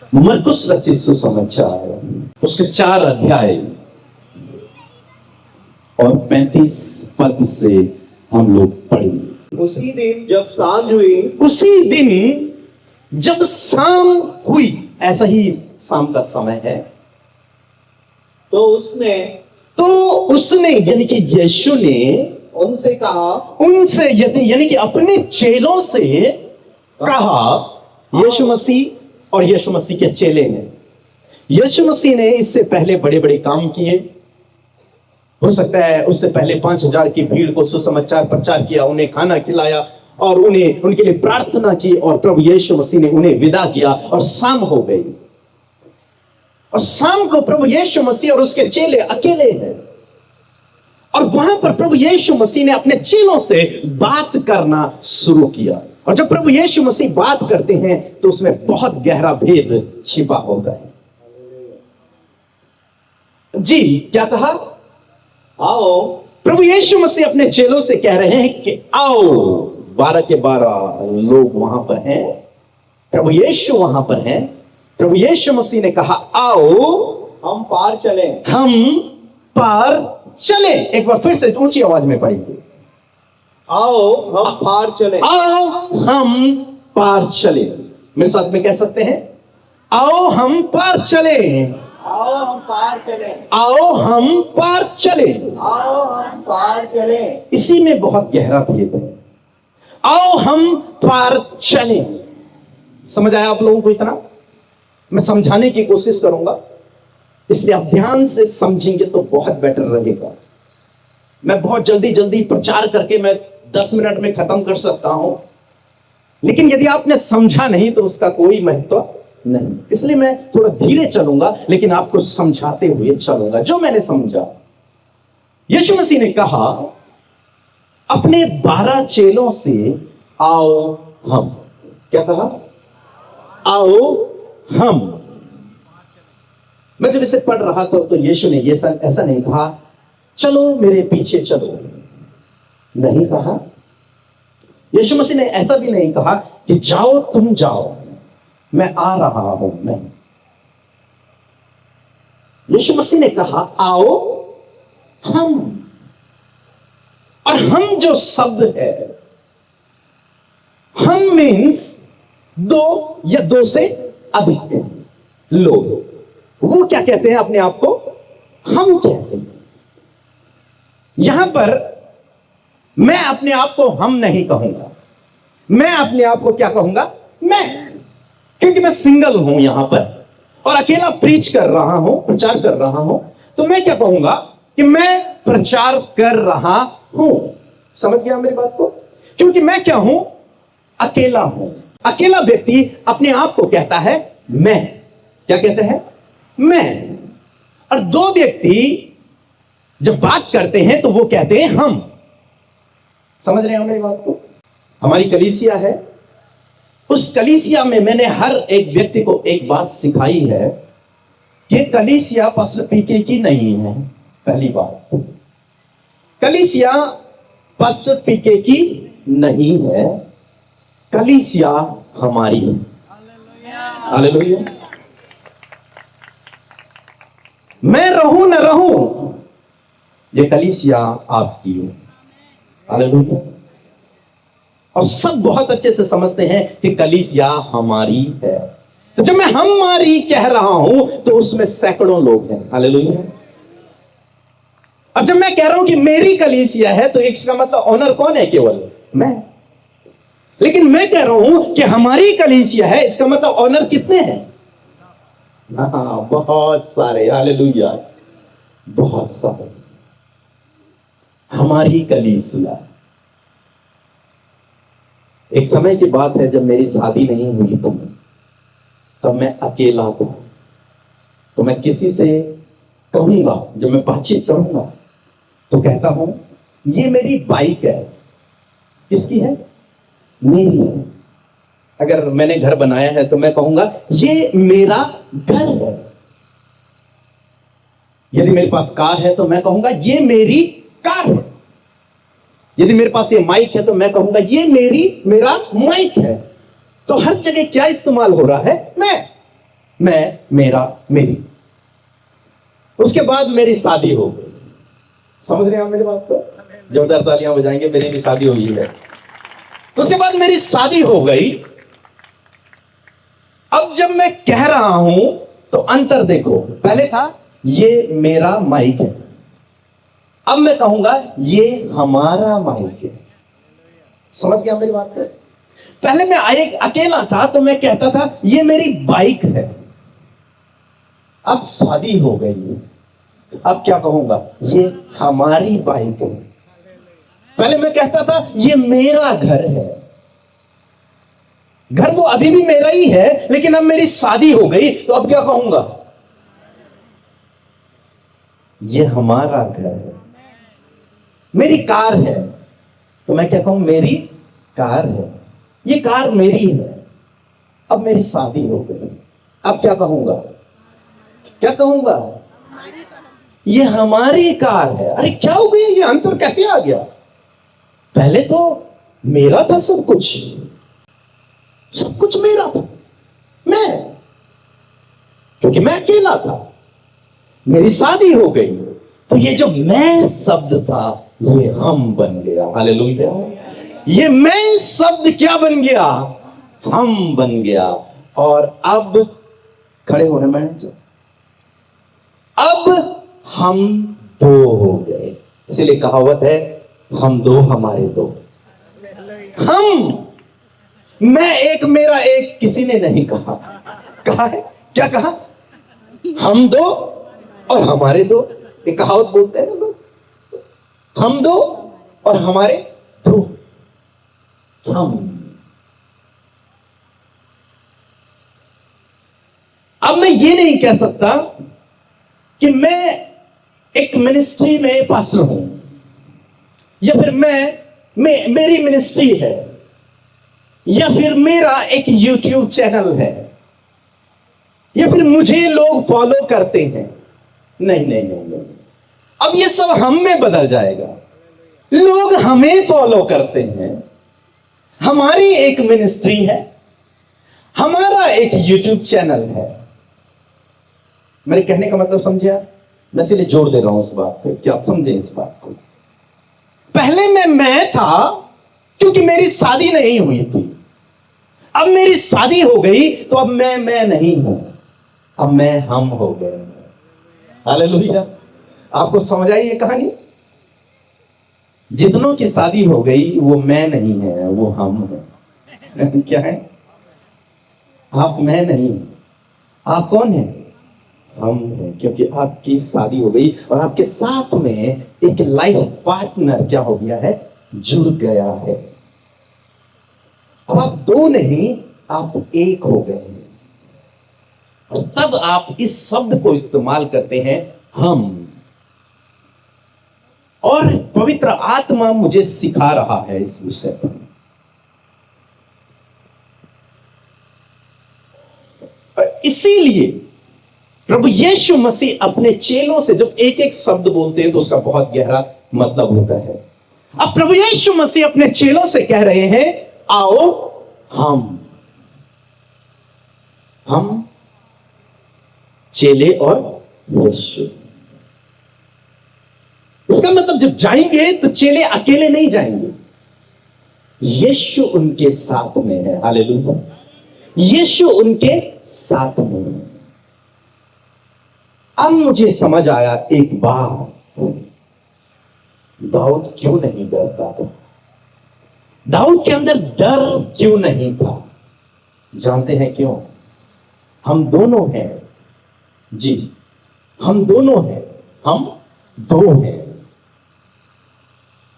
मरकुस रचित सुसमाचार उसके 4 अध्याय और 35 पद से हम लोग पढ़ेंगे। उसी दिन जब सांझ हुई, उसी दिन जब शाम हुई, ऐसा ही शाम का समय है, तो उसने यानी कि यीशु ने उनसे कहा, उनसे यानी कि अपने चेलों से कहा। यीशु मसीह और यीशु मसीह के चेले ने, यीशु मसीह ने इससे पहले बड़े बड़े काम किए। हो सकता है उससे पहले 5000 की भीड़ को सुसमाचार प्रचार किया, उन्हें खाना खिलाया और उन्हें उनके लिए प्रार्थना की, और प्रभु यीशु मसीह ने उन्हें विदा किया और शाम हो गई। और शाम को प्रभु यीशु मसीह और उसके चेले अकेले हैं, और वहां पर प्रभु यीशु मसीह ने अपने चेलों से बात करना शुरू किया। और जब प्रभु यीशु मसीह बात करते हैं तो उसमें बहुत गहरा भेद छिपा होता है। जी, क्या कहा? आओ। प्रभु यीशु मसीह अपने चेलों से कह रहे हैं कि आओ। 12 के 12 लोग वहां पर हैं, प्रभु यीशु वहां पर हैं। प्रभु यीशु मसीह ने कहा, आओ हम पार चले। हम पार चले। एक बार फिर से ऊंची आवाज में पढ़ेंगे। आओ हम पार चले। आओ हम पार चले। मेरे साथ में कह सकते हैं, आओ हम पार चले। आओ हम पार चले। आओ हम पार चले। आओ हम पार चले। इसी में बहुत गहरा भेद है। आओ हम पार चले। समझ आया आप लोगों को? इतना मैं समझाने की कोशिश करूंगा, इसलिए आप ध्यान से समझेंगे तो बहुत बेटर रहेगा। मैं बहुत जल्दी जल्दी प्रचार करके मैं 10 मिनट में खत्म कर सकता हूं, लेकिन यदि आपने समझा नहीं तो उसका कोई महत्व नहीं। इसलिए मैं थोड़ा धीरे चलूंगा, लेकिन आपको समझाते हुए चलूंगा जो मैंने समझा। यीशु मसीह ने कहा अपने 12 चेलों से, आओ हम। क्या कहा? आओ हम। मैं जब इसे पढ़ रहा था तो यीशु ने ऐसा नहीं कहा, चलो मेरे पीछे चलो। नहीं कहा। यीशु मसीह ने ऐसा भी नहीं कहा कि जाओ तुम जाओ, मैं आ रहा हूं। नहीं, यीशु मसीह ने कहा, आओ हम। और हम जो शब्द है, हम मीन्स 2 या 2 से अधिक लोग। वो क्या कहते हैं अपने आप को? हम कहते हैं। यहां पर मैं अपने आप को हम नहीं कहूंगा, मैं अपने आप को क्या कहूंगा? मैं। क्योंकि मैं सिंगल हूं यहां पर और अकेला प्रीच कर रहा हूं, प्रचार कर रहा हूं, तो मैं क्या कहूंगा कि मैं प्रचार कर रहा हूं। समझ गया मेरी बात को? क्योंकि मैं क्या हूं? अकेला हूं। अकेला व्यक्ति अपने आप को कहता है मैं। क्या कहते हैं? मैं। और 2 व्यक्ति जब बात करते हैं तो वो कहते हैं हम। समझ रहे हैं मेरी बात को? हमारी कलीसिया है, उस कलीसिया में मैंने हर एक व्यक्ति को एक बात सिखाई है कि कलीसिया पास्टर पीके की नहीं है। पहली बात, कलीसिया पास्टर पीके की नहीं है, कलीसिया हमारी है। हालेलुया। मैं रहूं न रहूं, ये कलीसिया आपकी है। हालेलुया। और सब बहुत अच्छे से समझते हैं कि कलीसिया हमारी है। तो जब मैं हमारी कह रहा हूं तो उसमें सैकड़ों लोग हैं। हालेलुया। और जब मैं कह रहा हूं कि मेरी कलीसिया है तो इसका मतलब ऑनर कौन है? केवल मैं। लेकिन मैं कह रहा हूं कि हमारी कलीसिया है, इसका मतलब ऑनर कितने हैं? बहुत सारे। हालेलुया। बहुत सारे। हमारी कलीसिया। एक समय की बात है जब मेरी शादी नहीं हुई तब मैं अकेला था, तो मैं किसी से कहूंगा, जब मैं बातचीत करूंगा तो कहता हूं ये मेरी बाइक है। किसकी है? मेरी है। अगर मैंने घर बनाया है तो मैं कहूंगा ये मेरा घर है। यदि मेरे पास कार है तो मैं कहूंगा ये मेरी कार है। यदि मेरे पास ये माइक है तो मैं कहूंगा ये मेरा माइक है। तो हर जगह क्या इस्तेमाल हो रहा है? मैं। मैं, मेरा, मेरी। उसके बाद मेरी शादी हो गई। समझ रहे हैं आप मेरी बात को? जोरदार तालियां बजाएंगे, मेरी भी शादी हुई है। उसके बाद मेरी शादी हो गई। अब जब मैं कह रहा हूं तो अंतर देखो, पहले था ये मेरा माइक है, अब मैं कहूंगा ये हमारा माइक है। समझ गया मेरी बात को? पहले मैं एक अकेला था तो मैं कहता था ये मेरी बाइक है। अब शादी हो गई है, अब क्या कहूंगा? ये हमारी बाइक है। पहले मैं कहता था ये मेरा घर है। घर वो अभी भी मेरा ही है, लेकिन अब मेरी शादी हो गई तो अब क्या कहूंगा? ये हमारा घर है। मेरी कार है तो मैं क्या कहूं? मेरी कार है। ये कार मेरी है। अब मेरी शादी हो गई, अब क्या कहूंगा? क्या कहूंगा? ये हमारी कार है। अरे क्या हो गया? ये अंतर कैसे आ गया? पहले तो मेरा था सब कुछ, सब कुछ मेरा था, मैं, क्योंकि मैं अकेला था। मेरी शादी हो गई तो ये जो मैं शब्द था ये हम बन गया। हालेलुया। ये मैं शब्द क्या बन गया? हम बन गया। और अब खड़े हो रहे मैडम, अब हम दो हो गए। इसीलिए कहावत है हम दो हमारे दो। हम, मैं एक मेरा एक किसी ने नहीं कहा। कहा है? क्या कहा? हम दो और हमारे दो। ये कहावत बोलते हैं ना लोग, हम दो और हमारे दो। हम, अब मैं ये नहीं कह सकता कि मैं एक मिनिस्ट्री में पास्टर हूं, या फिर मेरी मिनिस्ट्री है, या फिर मेरा एक यूट्यूब चैनल है, या फिर मुझे लोग फॉलो करते हैं। नहीं नहीं नहीं नहीं, अब ये सब हम में बदल जाएगा। लोग हमें फॉलो करते हैं, हमारी एक मिनिस्ट्री है, हमारा एक यूट्यूब चैनल है। मेरे कहने का मतलब समझे आप? मैं इसलिए जोर दे रहा हूं इस बात पे कि आप समझे इस बात को। पहले मैं था क्योंकि मेरी शादी नहीं हुई थी। अब मेरी शादी हो गई तो अब मैं नहीं हूं, अब मैं हम हो गए। हालेलुया। आपको समझ आई ये कहानी? जितनों की शादी हो गई वो मैं नहीं है, वो हम है। क्या है? आप मैं नहीं, आप कौन है? हम हैं, क्योंकि आपकी शादी हो गई और आपके साथ में एक लाइफ पार्टनर क्या हो गया है? जुड़ गया है। अब आप दो नहीं, आप एक हो गए हैं। और तब आप इस शब्द को इस्तेमाल करते हैं, हम। और पवित्र आत्मा मुझे सिखा रहा है इस विषय पर। इसीलिए प्रभु यीशु मसीह अपने चेलों से जब एक एक शब्द बोलते हैं तो उसका बहुत गहरा मतलब होता है। अब प्रभु यीशु मसीह अपने चेलों से कह रहे हैं, आओ हम चेले और यीशु। इसका मतलब जब जाएंगे तो चेले अकेले नहीं जाएंगे, यीशु उनके साथ में है। हालेलुया। यीशु उनके साथ में है। अब मुझे समझ आया एक बात, दाऊद क्यों नहीं डरता था? दाऊद के अंदर डर क्यों नहीं था? जानते हैं क्यों? हम दोनों हैं जी, हम दोनों हैं, हम दो हैं।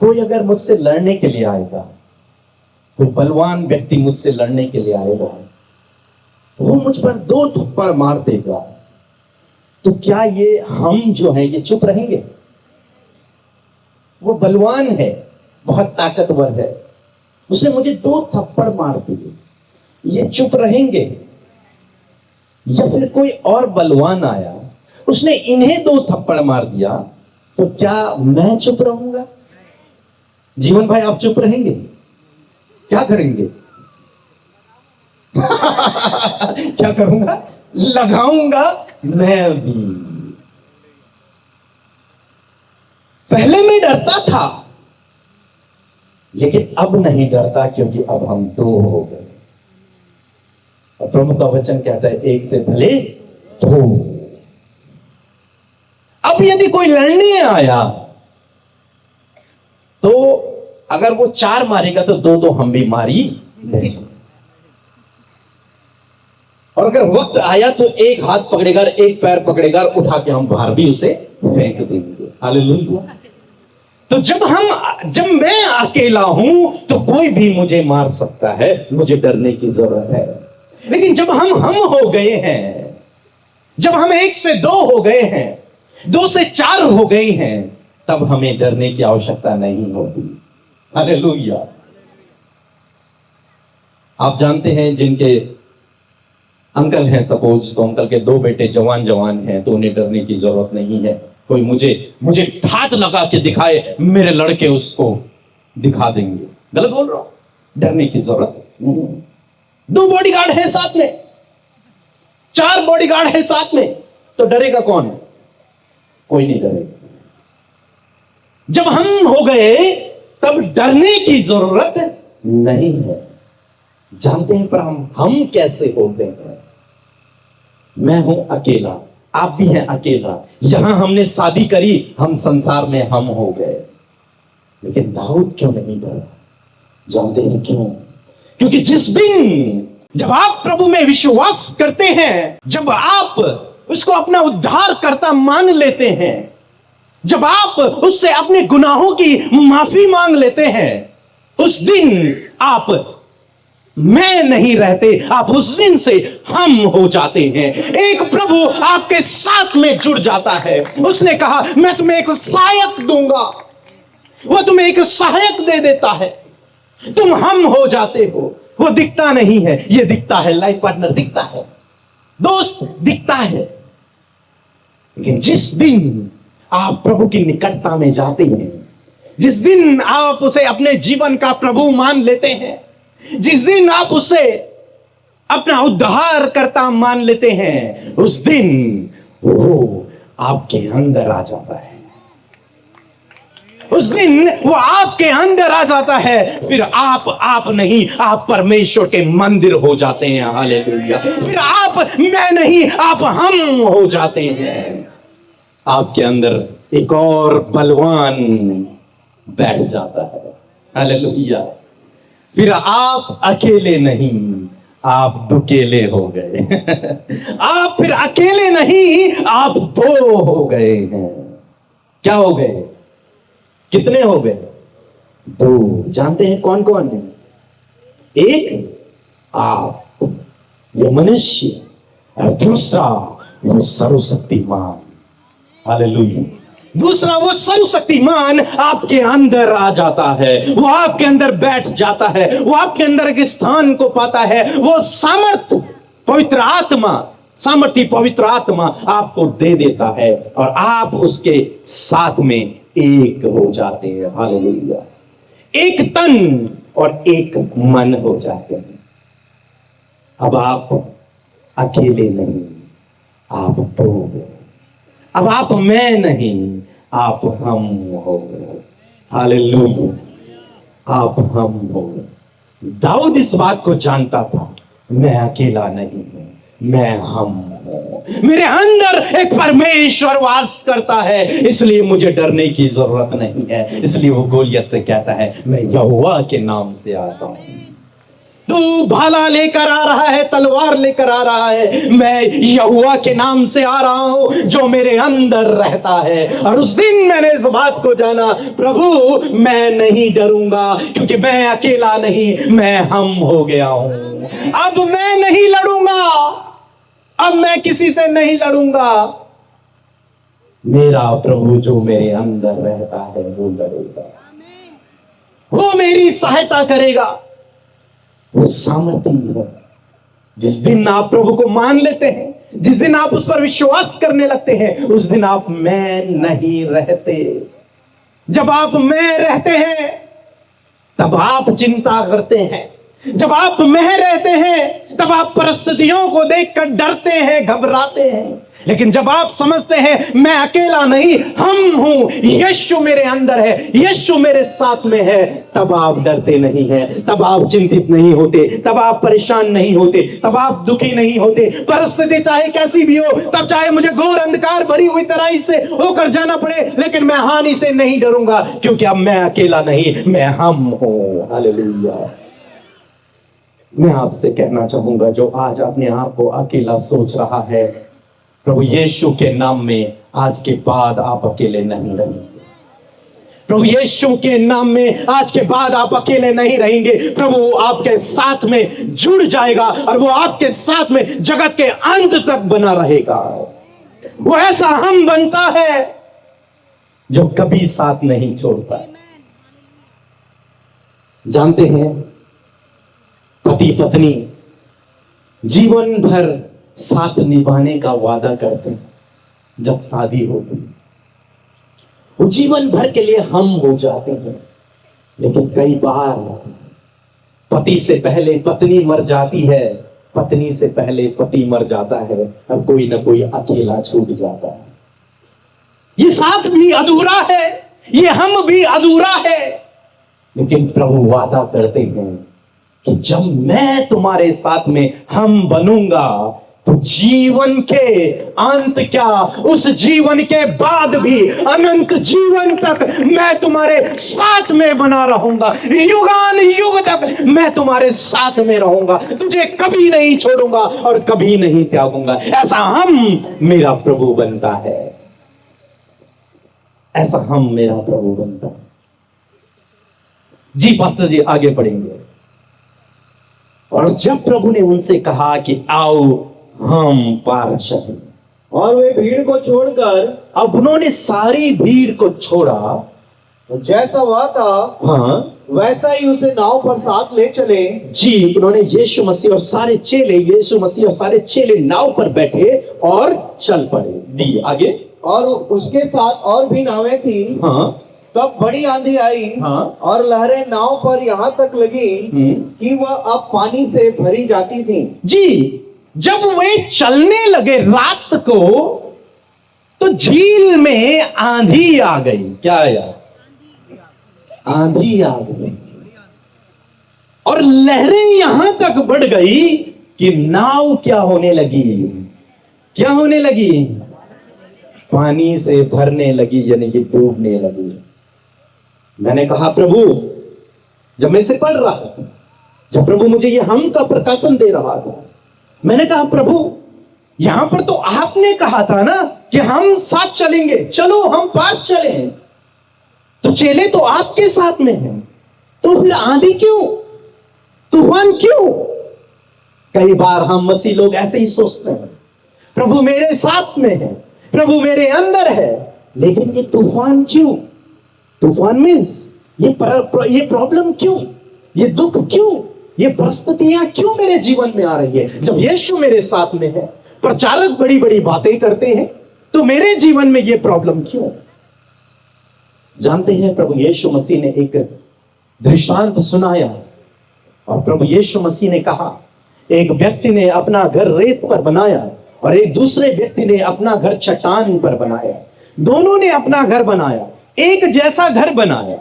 कोई अगर मुझसे लड़ने के लिए आएगा, कोई बलवान व्यक्ति मुझसे लड़ने के लिए आएगा, वो मुझ पर दो थप्पड़ मार देगा, तो क्या ये हम जो है ये चुप रहेंगे? वो बलवान है, बहुत ताकतवर है, उसने मुझे दो थप्पड़ मार दिए, ये चुप रहेंगे? या फिर कोई और बलवान आया, उसने इन्हें दो थप्पड़ मार दिया, तो क्या मैं चुप रहूंगा? जीवन भाई आप चुप रहेंगे? क्या करेंगे? क्या करूंगा? लगाऊंगा मैं भी। पहले मैं डरता था, लेकिन अब नहीं डरता, क्योंकि अब हम दो हो गए। और प्रभु का वचन कहता है, एक से भले दो। अब यदि कोई लड़ने आया तो अगर वो 4 मारेगा तो 2 तो हम भी मारी देंगे। और अगर वक्त आया तो एक हाथ पकड़ेगा, एक पैर पकड़ेगा, उठा के हम बाहर भी उसे फेंक देंगे। हालेलुया। तो जब मैं अकेला हूं तो कोई भी मुझे मार सकता है, मुझे डरने की जरूरत है। लेकिन जब हम हो गए हैं, जब हम 1 से 2 हो गए हैं, 2 से 4 हो गए हैं, तब हमें डरने की आवश्यकता नहीं होती। हालेलुया। आप जानते हैं, जिनके अंकल हैं सपोज, तो अंकल के 2 बेटे जवान हैं, तो उन्हें डरने की जरूरत नहीं है। कोई मुझे हाथ लगा के दिखाए, मेरे लड़के उसको दिखा देंगे। गलत बोल रहा हूं? डरने की जरूरत नहीं। 2 बॉडीगार्ड है साथ में, 4 बॉडीगार्ड है साथ में, तो डरेगा कौन? कोई नहीं डरेगा। जब हम हो गए तब डरने की जरूरत नहीं है। जानते हैं पर हम कैसे होते हैं? मैं हूं अकेला, आप भी हैं अकेला। यहां हमने शादी करी, हम संसार में हम हो गए। लेकिन दाऊद क्यों नहीं डरा? जानते हैं क्यों? क्योंकि जिस दिन जब आप प्रभु में विश्वास करते हैं, जब आप उसको अपना उद्धार करता मान लेते हैं, जब आप उससे अपने गुनाहों की माफी मांग लेते हैं, उस दिन आप मैं नहीं रहते, आप उस दिन से हम हो जाते हैं। एक प्रभु आपके साथ में जुड़ जाता है। उसने कहा, मैं तुम्हें एक सहायक दूंगा। वो तुम्हें एक सहायक दे देता है, तुम हम हो जाते हो। वो दिखता नहीं है, ये दिखता है, लाइफ पार्टनर दिखता है, दोस्त दिखता है। लेकिन जिस दिन आप प्रभु की निकटता में जाते हैं, जिस दिन आप उसे अपने जीवन का प्रभु मान लेते हैं, जिस दिन आप उसे अपना उद्धार करता मान लेते हैं, उस दिन वो आपके अंदर आ जाता है। उस दिन वो आपके अंदर आ जाता है। फिर आप नहीं, आप परमेश्वर के मंदिर हो जाते हैं। हालेलुया। फिर आप मैं नहीं, आप हम हो जाते हैं। आपके अंदर एक और बलवान बैठ जाता है। हालेलुया। फिर आप अकेले नहीं, आप दुकेले हो गए। आप फिर अकेले नहीं, आप 2 हो गए हैं। क्या हो गए? कितने हो गए? 2। जानते हैं कौन कौन है? एक आप, ये मनुष्य, और दूसरा वो सर्वशक्तिमान। हालेलुया। दूसरा वो सर्वशक्तिमान आपके अंदर आ जाता है, वो आपके अंदर बैठ जाता है, वो आपके अंदर एक स्थान को पाता है। वो सामर्थ्य पवित्र आत्मा आपको दे देता है, और आप उसके साथ में एक हो जाते हैं। हालेलुया। एक तन और एक मन हो जाते हैं। अब आप अकेले नहीं, आप 2 हो। अब आप मैं नहीं, आप हम हो। हालेलुया। आप हम हो। दाऊद इस बात को जानता था, मैं अकेला नहीं हूं, मैं हम हूं। मेरे अंदर एक परमेश्वर वास करता है, इसलिए मुझे डरने की जरूरत नहीं है। इसलिए वो गोलियत से कहता है, मैं यहोवा के नाम से आता हूं। तू भाला लेकर आ रहा है, तलवार लेकर आ रहा है, मैं यहोवा के नाम से आ रहा हूं जो मेरे अंदर रहता है। और उस दिन मैंने इस बात को जाना, प्रभु मैं नहीं डरूंगा, क्योंकि मैं अकेला नहीं, मैं हम हो गया हूं। अब मैं नहीं लड़ूंगा, अब मैं किसी से नहीं लड़ूंगा। मेरा प्रभु जो मेरे अंदर रहता है वो लड़ेगा, वो मेरी सहायता करेगा, वो सामर्थ्य है। जिस दिन आप प्रभु को मान लेते हैं, जिस दिन आप उस पर विश्वास करने लगते हैं, उस दिन आप मैं नहीं रहते। जब आप मैं रहते हैं, तब आप चिंता करते हैं, जब आप में रहते हैं तब आप परिस्थितियों को देखकर डरते हैं, घबराते हैं। लेकिन जब आप समझते हैं मैं अकेला नहीं, हम हूं, यीशु मेरे अंदर है, यीशु मेरे साथ में है, तब आप डरते नहीं हैं, तब आप चिंतित नहीं होते, तब आप परेशान नहीं होते, तब आप दुखी नहीं होते। परिस्थिति चाहे कैसी भी हो, तब चाहे मुझे घोर अंधकार भरी हुई तराई से होकर जाना पड़े, लेकिन मैं हानि से नहीं डरूंगा, क्योंकि अब मैं अकेला नहीं, मैं हम हूं। हालेलुया। मैं आपसे कहना चाहूंगा, जो आज अपने आप को अकेला सोच रहा है, प्रभु यीशु के नाम में आज के बाद आप अकेले नहीं रहेंगे। प्रभु यीशु के नाम में आज के बाद आप अकेले नहीं रहेंगे। प्रभु आपके साथ में जुड़ जाएगा और वो आपके साथ में जगत के अंत तक बना रहेगा। वो ऐसा हम बनता है जो कभी साथ नहीं छोड़ता। जानते हैं, पति पत्नी जीवन भर साथ निभाने का वादा करते हैं, जब शादी होती वो जीवन भर के लिए हम हो जाते हैं। लेकिन कई बार पति से पहले पत्नी मर जाती है, पत्नी से पहले पति मर जाता है, और कोई ना कोई अकेला छूट जाता है। ये साथ भी अधूरा है, ये हम भी अधूरा है। लेकिन प्रभु वादा करते हैं कि जब मैं तुम्हारे साथ में हम बनूंगा, तो जीवन के अंत क्या, उस जीवन के बाद भी अनंत जीवन तक मैं तुम्हारे साथ में बना रहूंगा। युगान युग तक मैं तुम्हारे साथ में रहूंगा, तुझे कभी नहीं छोड़ूंगा और कभी नहीं त्यागूंगा। ऐसा हम मेरा प्रभु बनता है, ऐसा हम मेरा प्रभु बनता है। जी पास्टर जी, आगे पढ़ेंगे। और जब प्रभु ने उनसे कहा कि आओ हम पार चलें, और वे भीड़ को छोड़कर, अब उन्होंने सारी भीड़ को छोड़ा, तो जैसा वह था हाँ वैसा ही उसे नाव पर साथ ले चले। जी, उन्होंने यीशु मसीह और सारे चेले, यीशु मसीह और सारे चेले नाव पर बैठे और चल पड़े। दी आगे। और उसके साथ और भी नावें थी। हाँ तब बड़ी आंधी आई, हाँ और लहरें नाव पर यहाँ तक लगी कि वह अब पानी से भरी जाती थी। जी, जब वे चलने लगे रात को, तो झील में आंधी आ गई। क्या आया? आंधी आ गई, और लहरें यहां तक बढ़ गई कि नाव क्या होने लगी? क्या होने लगी? पानी से भरने लगी, यानी कि डूबने लगी। मैंने कहा प्रभु, जब मैं इसे पढ़ रहा था, जब प्रभु मुझे ये हम का प्रकाशन दे रहा था, मैंने कहा प्रभु, यहां पर तो आपने कहा था ना कि हम साथ चलेंगे, चलो हम पार चलें। तो चेले तो आपके साथ में हैं, तो फिर आंधी क्यों, तूफान क्यों? कई बार हम मसीह लोग ऐसे ही सोचते हैं, प्रभु मेरे साथ में है, प्रभु मेरे अंदर है, लेकिन ये तूफान क्यों? तूफान मीन्स ये प्रॉब्लम क्यों, ये दुख क्यों, ये परिस्थितियां क्यों मेरे जीवन में आ रही है? जब यीशु मेरे साथ में है, प्रचारक बड़ी बड़ी बातें करते हैं, तो मेरे जीवन में ये प्रॉब्लम क्यों? जानते हैं, प्रभु यीशु मसीह ने एक दृष्टांत सुनाया, और प्रभु यीशु मसीह ने कहा, एक व्यक्ति ने अपना घर रेत पर बनाया और एक दूसरे व्यक्ति ने अपना घर चट्टान पर बनाया। दोनों ने अपना घर बनाया, एक जैसा घर बनाया,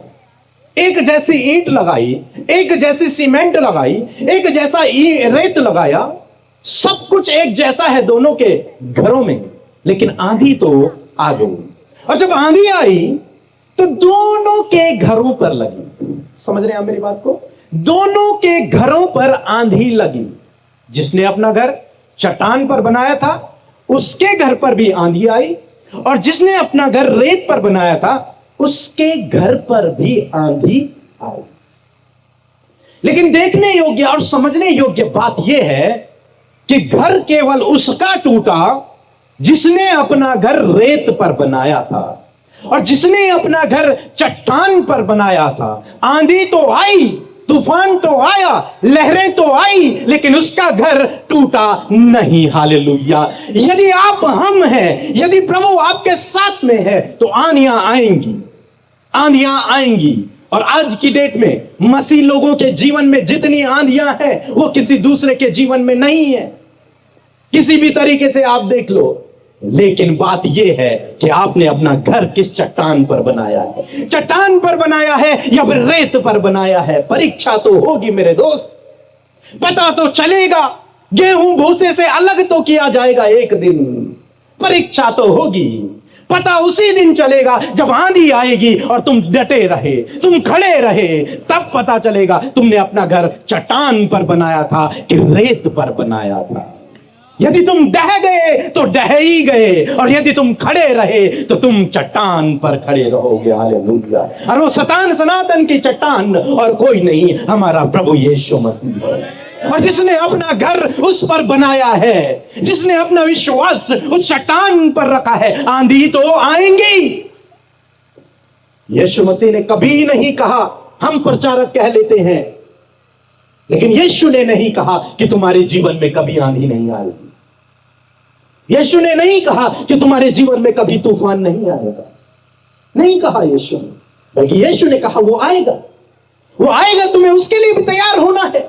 एक जैसी ईंट लगाई, एक जैसी सीमेंट लगाई, एक जैसा रेत लगाया, सब कुछ एक जैसा है दोनों के घरों में। लेकिन आंधी तो आ गई, और जब आंधी आई तो दोनों के घरों पर लगी। समझ रहे हैं आप मेरी बात को? दोनों के घरों पर आंधी लगी। जिसने अपना घर चट्टान पर बनाया था, उसके घर पर भी आंधी आई, और जिसने अपना घर रेत पर बनाया था, उसके घर पर भी आंधी आई। लेकिन देखने योग्य और समझने योग्य बात यह है कि घर केवल उसका टूटा जिसने अपना घर रेत पर बनाया था, और जिसने अपना घर चट्टान पर बनाया था। आंधी तो आई, तूफान तो आया, लहरें तो आई, लेकिन उसका घर टूटा नहीं। हालेलुया। यदि आप हम हैं, यदि प्रभु आपके साथ में है, तो आंधियां आएंगी, आंधियां आएंगी, और आज की डेट में मसीह लोगों के जीवन में जितनी आंधियां हैं वो किसी दूसरे के जीवन में नहीं है, किसी भी तरीके से आप देख लो। लेकिन बात यह है कि आपने अपना घर किस चट्टान पर बनाया है, चट्टान पर बनाया है या फिर रेत पर बनाया है। परीक्षा तो होगी मेरे दोस्त, पता तो चलेगा, गेहूं भूसे से अलग तो किया जाएगा एक दिन। परीक्षा तो होगी, पता उसी दिन चलेगा जब आंधी आएगी और तुम डटे रहे, तुम खड़े रहे, तब पता चलेगा तुमने अपना घर चट्टान पर बनाया था कि रेत पर बनाया था। यदि तुम डह गए तो डह ही गए, और यदि तुम खड़े रहे तो तुम चट्टान पर खड़े रहोगे। हालेलुया। और वो शैतान सनातन की चट्टान और कोई नहीं, हमारा प्रभु यीशु मसीह है। और जिसने अपना घर उस पर बनाया है, जिसने अपना विश्वास उस चट्टान पर रखा है, आंधी तो आएंगी। यीशु मसीह ने कभी नहीं कहा, हम प्रचारक कह लेते हैं, लेकिन यीशु ने नहीं कहा कि तुम्हारे जीवन में कभी आंधी नहीं आएगी। यीशु ने नहीं कहा कि तुम्हारे जीवन में कभी तूफान नहीं आएगा, नहीं कहा यीशु ने, बल्कि यीशु ने कहा वो आएगा, वो आएगा, तुम्हें उसके लिए भी तैयार होना है।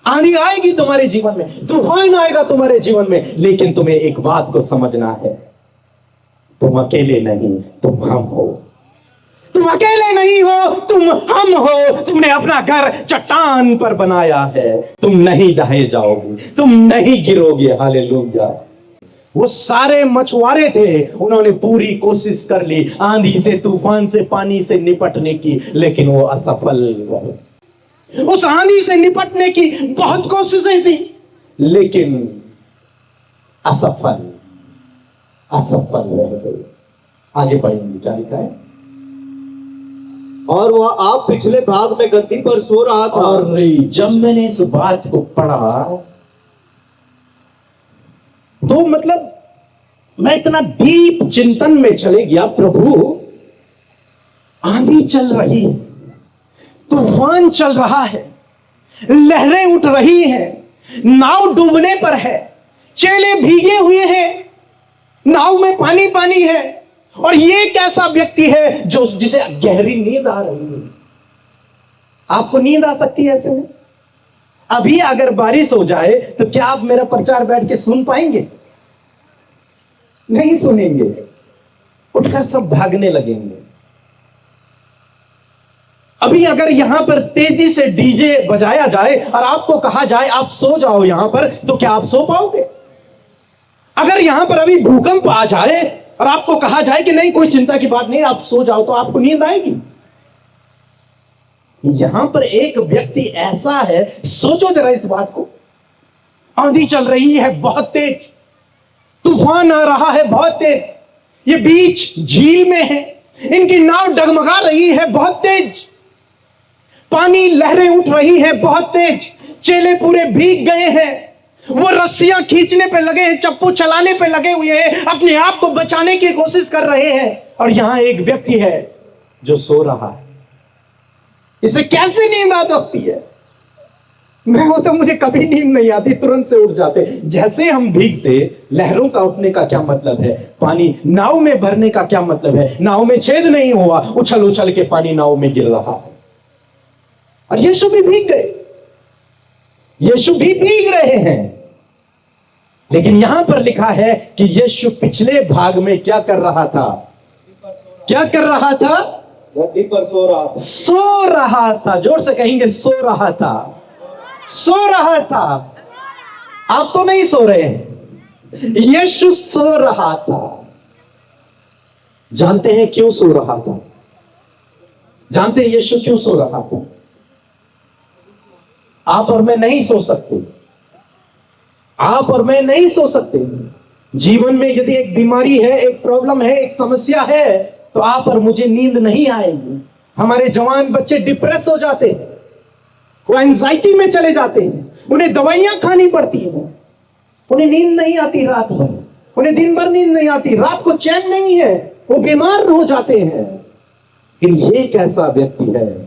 आंधी आएगी तुम्हारे जीवन में, तूफान आएगा तुम्हारे जीवन में, लेकिन तुम्हें एक बात को समझना है, तुम अकेले नहीं, तुम हम हो। तुम अकेले नहीं हो, तुम हम हो। तुमने अपना घर चट्टान पर बनाया है, तुम नहीं ढहे जाओगे, तुम नहीं गिरोगे। हालेलुया। वो सारे मछुआरे थे, उन्होंने पूरी कोशिश कर ली आंधी से, तूफान से, पानी से निपटने की, लेकिन वो असफल रहे। उस आंधी से निपटने की बहुत कोशिशें थी, लेकिन असफल रह गए। आगे पढ़ेंगे, क्या लिखा है? और वह आप पिछले भाग में गद्दी पर सो रहा था। और जब मैंने इस बात को पढ़ा तो मतलब मैं इतना डीप चिंतन में चले गया। प्रभु, आंधी चल रही है, तूफान चल रहा है, लहरें उठ रही हैं, नाव डूबने पर है, चेले भीगे हुए हैं, नाव में पानी पानी है, और ये कैसा व्यक्ति है जो जिसे गहरी नींद आ रही है। आपको नींद आ सकती है ऐसे में? अभी अगर बारिश हो जाए तो क्या आप मेरा प्रचार बैठ के सुन पाएंगे? नहीं सुनेंगे, उठकर सब भागने लगेंगे। अभी अगर यहां पर तेजी से डीजे बजाया जाए और आपको कहा जाए आप सो जाओ यहां पर, तो क्या आप सो पाओगे? अगर यहां पर अभी भूकंप आ जाए और आपको कहा जाए कि नहीं, कोई चिंता की बात नहीं, आप सो जाओ, तो आपको नींद आएगी? यहां पर एक व्यक्ति ऐसा है, सोचो जरा इस बात को। आंधी चल रही है बहुत तेज, तूफान आ रहा है बहुत तेज, ये बीच झील में है, इनकी नाव डगमगा रही है बहुत तेज, पानी लहरें उठ रही है बहुत तेज, चेले पूरे भीग गए हैं, वो रस्सियां खींचने पे लगे हैं, चप्पू चलाने पे लगे हुए हैं, अपने आप को बचाने की कोशिश कर रहे हैं, और यहां एक व्यक्ति है जो सो रहा है। इसे कैसे नींद आ सकती है? मैं होता मुझे कभी नींद नहीं आती, तुरंत से उठ जाते। जैसे हम भीगते, लहरों का उठने का क्या मतलब है? पानी नाव में भरने का क्या मतलब है? नाव में छेद नहीं हुआ, उछल उछल के पानी नाव में गिर रहा है। और यीशु भी भीग गए, यीशु भी भीग रहे हैं। लेकिन यहां पर लिखा है कि यीशु पिछले भाग में क्या कर रहा था? क्या कर रहा था? गद्दी पर सो रहा था। सो रहा था। जोर से कहेंगे, सो रहा था, सो रहा था। आप तो नहीं सो रहे हैं, यीशु सो रहा था। जानते हैं क्यों सो रहा था? जानते हैं यीशु क्यों सो रहा था? आप और मैं नहीं सो सकते, आप और मैं नहीं सो सकते। जीवन में यदि एक बीमारी है, एक प्रॉब्लम है, एक समस्या है, तो आप और मुझे नींद नहीं आएगी। हमारे जवान बच्चे डिप्रेस हो जाते हैं, वो एंजाइटी में चले जाते हैं, उन्हें दवाइयां खानी पड़ती हैं, उन्हें नींद नहीं आती रात भर, उन्हें दिन भर नींद नहीं आती, रात को चैन नहीं है, वो बीमार हो जाते हैं। फिर ये कैसा व्यक्ति है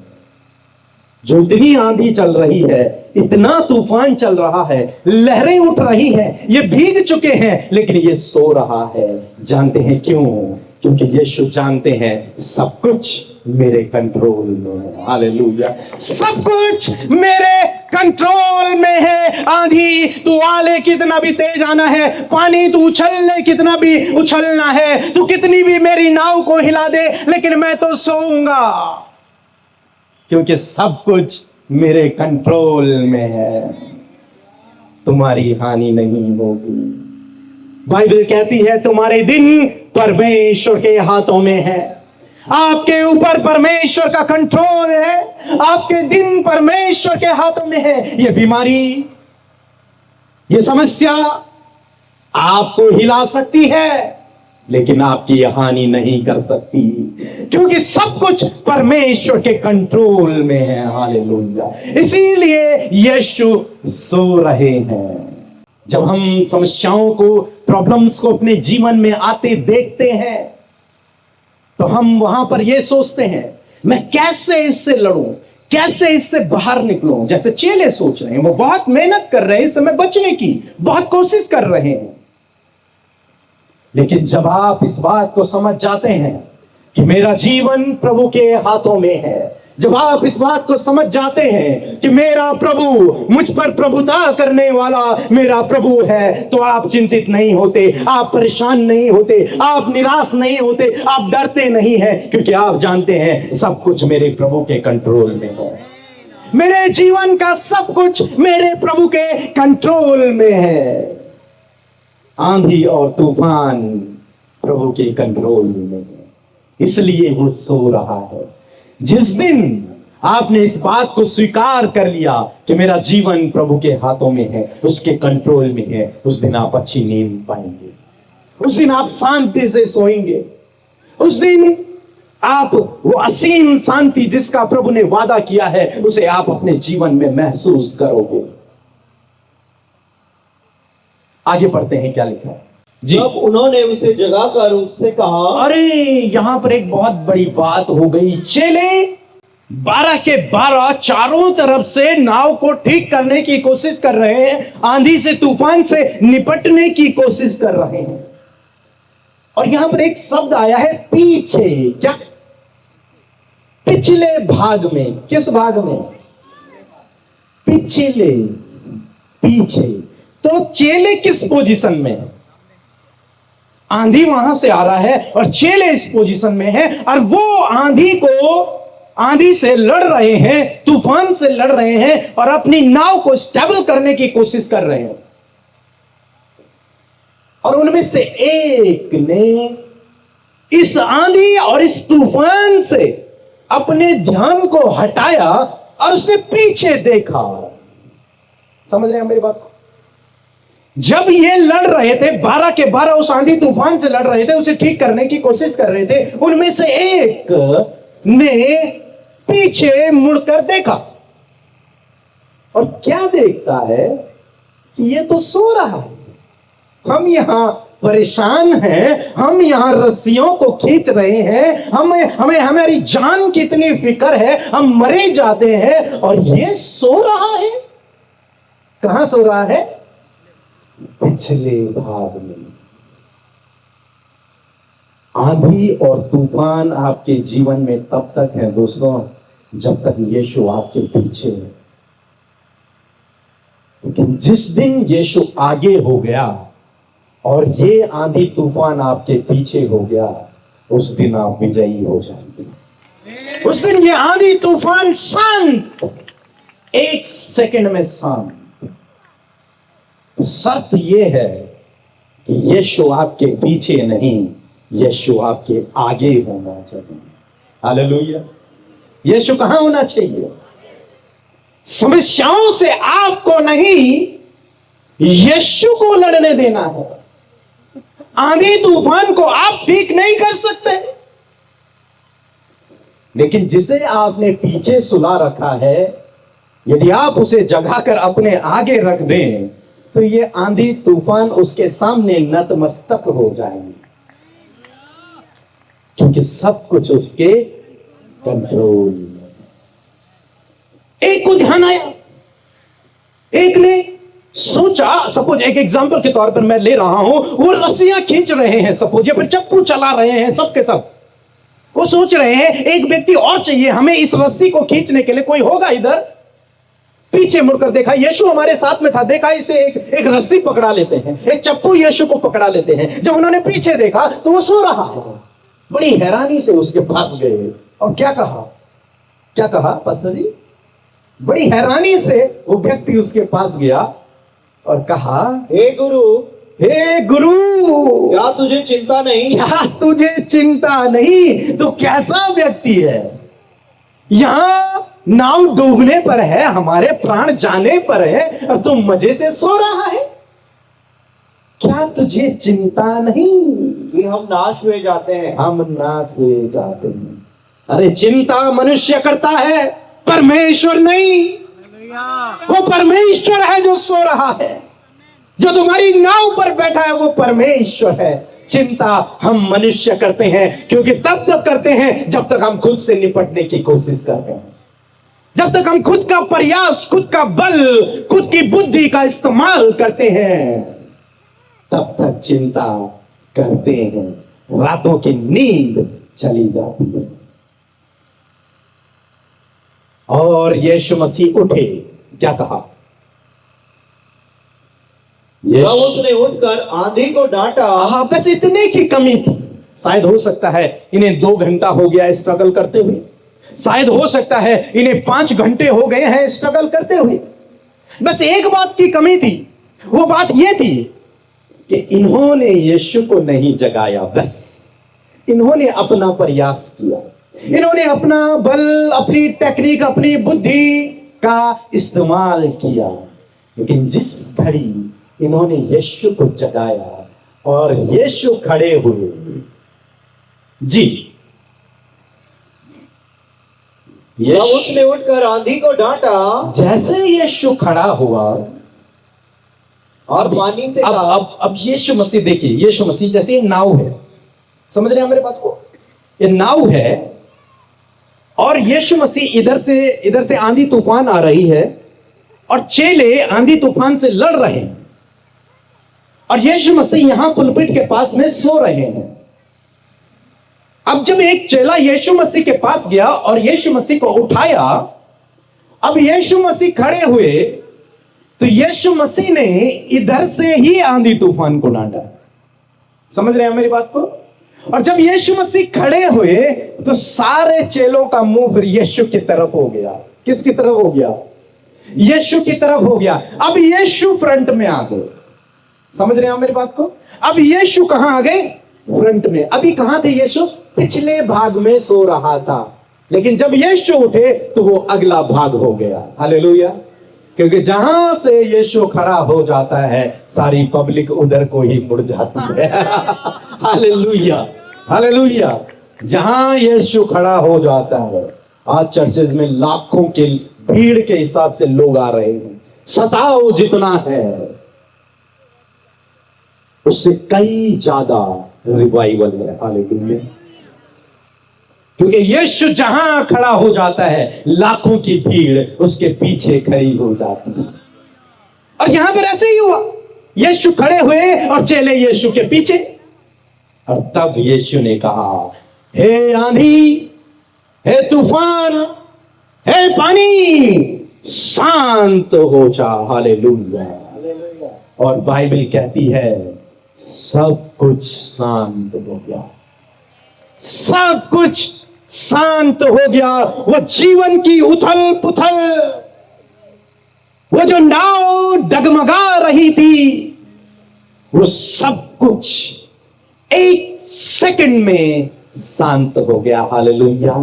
जो इतनी आंधी चल रही है, इतना तूफान चल रहा है, लहरें उठ रही हैं, ये भीग चुके हैं, लेकिन ये सो रहा है। जानते हैं क्यों? क्योंकि यीशु जानते हैं सब कुछ मेरे कंट्रोल में है। हालेलुया। सब कुछ मेरे कंट्रोल में है। आंधी तू आले कितना भी तेज आना है, पानी तू उछलने कितना भी उछलना है, तू कितनी भी मेरी नाव को हिला दे, लेकिन मैं तो सोऊंगा, क्योंकि सब कुछ मेरे कंट्रोल में है। तुम्हारी हानि नहीं होगी। बाइबल कहती है तुम्हारे दिन परमेश्वर के हाथों में है। आपके ऊपर परमेश्वर का कंट्रोल है। आपके दिन परमेश्वर के हाथों में है। ये बीमारी, ये समस्या आपको हिला सकती है, लेकिन आपकी हानि नहीं कर सकती, क्योंकि सब कुछ परमेश्वर के कंट्रोल में है। हालेलुया। इसीलिए यीशु सो रहे हैं। जब हम समस्याओं को, प्रॉब्लम्स को अपने जीवन में आते देखते हैं, तो हम वहां पर यह सोचते हैं मैं कैसे इससे लड़ूं, कैसे इससे बाहर निकलूं। जैसे चेले सोच रहे हैं, वो बहुत मेहनत कर रहे हैं इस समय बचने की, बहुत कोशिश कर रहे हैं। लेकिन जब आप इस बात को समझ जाते हैं कि मेरा जीवन प्रभु के हाथों में है, जब आप इस बात को समझ जाते हैं कि मेरा प्रभु, मुझ पर प्रभुता करने वाला मेरा प्रभु है, तो आप चिंतित नहीं होते, आप परेशान नहीं होते, आप निराश नहीं होते, आप डरते नहीं हैं, क्योंकि आप जानते हैं सब कुछ मेरे प्रभु के कंट्रोल में है। मेरे जीवन का सब कुछ मेरे प्रभु के कंट्रोल में है। आंधी और तूफान प्रभु के कंट्रोल में है, इसलिए वो सो रहा है। जिस दिन आपने इस बात को स्वीकार कर लिया कि मेरा जीवन प्रभु के हाथों में है, उसके कंट्रोल में है, उस दिन आप अच्छी नींद पाएंगे, उस दिन आप शांति से सोएंगे, उस दिन आप वो असीम शांति जिसका प्रभु ने वादा किया है, उसे आप अपने जीवन में महसूस करोगे। आगे पढ़ते हैं क्या लिखा है जी। जब उन्होंने उसे जगाकर उससे कहा, अरे यहां पर एक बहुत बड़ी बात हो गई। चेले 12 के 12 चारों तरफ से नाव को ठीक करने की कोशिश कर रहे हैं, आंधी से, तूफान से निपटने की कोशिश कर रहे हैं। और यहां पर एक शब्द आया है पीछे। क्या? पिछले भाग में। किस भाग में? पिछले, पीछे। तो चेले किस पोजीशन में है? आंधी वहां से आ रहा है और चेले इस पोजीशन में है, और वो आंधी से लड़ रहे हैं, तूफान से लड़ रहे हैं, और अपनी नाव को स्टेबल करने की कोशिश कर रहे हैं। और उनमें से एक ने इस आंधी और इस तूफान से अपने ध्यान को हटाया और उसने पीछे देखा। समझ रहे हैं मेरी बात को? जब ये लड़ रहे थे, 12 के 12 उस आंधी तूफान से लड़ रहे थे, उसे ठीक करने की कोशिश कर रहे थे, उनमें से एक ने पीछे मुड़कर देखा। और क्या देखता है कि ये तो सो रहा है, हम यहां परेशान हैं, हम यहां रस्सियों को खींच रहे हैं, हमें हमारी जान की इतनी फिक्र है, हम मरे जाते हैं, और ये सो रहा है। कहां सो रहा है? पिछले भाग में। आंधी और तूफान आपके जीवन में तब तक है दोस्तों जब तक यीशु आपके पीछे है। लेकिन जिस दिन यीशु आगे हो गया और ये आंधी तूफान आपके पीछे हो गया, उस दिन आप विजयी हो जाएंगे। उस दिन ये आंधी तूफान शांत, 1 सेकंड में शांत। शर्त यह है कि यीशु आपके पीछे नहीं, यीशु आपके आगे होना चाहिए। हालेलुया। यीशु कहां होना चाहिए? समस्याओं से आपको नहीं, यीशु को लड़ने देना है। आंधी तूफान को आप ठीक नहीं कर सकते, लेकिन जिसे आपने पीछे सुला रखा है, यदि आप उसे जगाकर अपने आगे रख दें, तो ये आंधी तूफान उसके सामने नतमस्तक हो जाएंगे, क्योंकि सब कुछ उसके कंट्रोल में। एक को ध्यान आया, एक ने सोचा, सपोज एक एग्जांपल के तौर पर मैं ले रहा हूं, वो रस्सियां खींच रहे हैं, सपोज, या फिर चप्पू चला रहे हैं, सब के सब वो सोच रहे हैं एक व्यक्ति और चाहिए, हमें इस रस्सी को खींचने के लिए कोई होगा इधर। पीछे मुड़कर देखा, यीशु हमारे साथ में था, देखा इसे एक रस्सी पकड़ा लेते हैं, एक चप्पू यीशु को पकड़ा लेते हैं। जब उन्होंने पीछे देखा तो वो सो रहा है। बड़ी हैरानी से उसके पास गए और क्या कहा पास्टर जी? बड़ी हैरानी से वो व्यक्ति उसके पास गया और कहा, हे गुरु, क्या तुझे चिंता नहीं? क्या तुझे चिंता नहीं? तो कैसा व्यक्ति है? यहां नाव डूबने पर है, हमारे प्राण जाने पर है, और तुम मजे से सो रहा है। क्या तुझे चिंता नहीं कि हम नाश हुए जाते हैं? हम नाश हुए जाते हैं। अरे चिंता मनुष्य करता है, परमेश्वर नहीं। वो परमेश्वर है जो सो रहा है, जो तुम्हारी नाव पर बैठा है, वो परमेश्वर है। चिंता हम मनुष्य करते हैं, क्योंकि तब तक करते हैं जब तक हम खुद से निपटने की कोशिश करते हैं, जब तक हम खुद का प्रयास, खुद का बल, खुद की बुद्धि का इस्तेमाल करते हैं, तब तक चिंता करते हैं। रातों की नींद चली जाती है। और यीशु मसीह उठे, क्या कहा? तब उसने उठकर आंधी को डांटा। बस इतने की कमी थी। शायद हो सकता है इन्हें 2 घंटा हो गया स्ट्रगल करते हुए, शायद हो सकता है इन्हें 5 घंटे हो गए हैं स्ट्रगल करते हुए। बस एक बात की कमी थी, वो बात ये थी कि इन्होंने यीशु को नहीं जगाया। बस इन्होंने अपना प्रयास किया, इन्होंने अपना बल, अपनी टेक्निक, अपनी बुद्धि का इस्तेमाल किया। लेकिन जिस घड़ी इन्होंने यीशु को जगाया और यीशु खड़े हुए, जी, तब उसने उठकर आंधी को डांटा। जैसे यीशु खड़ा हुआ और पानी से कहा। अब यीशु मसीह, देखिए यीशु मसीह जैसे ये नाव है, समझ रहे हैं मेरे बात को? ये नाव है और यीशु मसीह इधर से आंधी तूफान आ रही है और चेले आंधी तूफान से लड़ रहे हैं, और यीशु मसीह यहां पुलपिट के पास में सो रहे हैं। अब जब एक चेला यीशु मसीह के पास गया और यीशु मसीह को उठाया, अब यीशु मसीह खड़े हुए, तो यीशु मसीह ने इधर से ही आंधी तूफान को डांटा। समझ रहे हैं मेरी बात को? और जब यीशु मसीह खड़े हुए तो सारे चेलों का मुंह फिर यीशु की तरफ हो गया। किसकी तरफ हो गया? यीशु की तरफ हो गया। अब यीशु फ्रंट में आ गए। समझ रहे हैं मेरी बात को? अब यीशु कहां आ गए? फ्रंट में। अभी कहां थे यीशु? पिछले भाग में सो रहा था, लेकिन जब यीशु उठे तो वो अगला भाग हो गया। हालेलुया। क्योंकि जहां से यीशु खड़ा हो जाता है, सारी पब्लिक उधर को ही मुड़ जाती है। Hallelujah, hallelujah. जहां यीशु खड़ा हो जाता है, आज चर्चेज में लाखों के भीड़ के हिसाब से लोग आ रहे हैं, सताओ जितना है उससे कई ज्यादा रिवाइवल है। हालेलुया। क्योंकि यीशु जहां खड़ा हो जाता है, लाखों की भीड़ उसके पीछे खड़ी हो जाती है। और यहां पर ऐसे ही हुआ, यीशु खड़े हुए और चेले यीशु के पीछे। और तब यीशु ने कहा, हे आंधी, हे तूफान, हे पानी, शांत हो जा। हालेलुया। और बाइबल कहती है सब कुछ शांत हो गया, सब कुछ शांत हो गया। वो जीवन की उथल पुथल, वो जो नाव डगमगा रही थी, वो सब कुछ एक सेकंड में शांत हो गया। हालेलुया।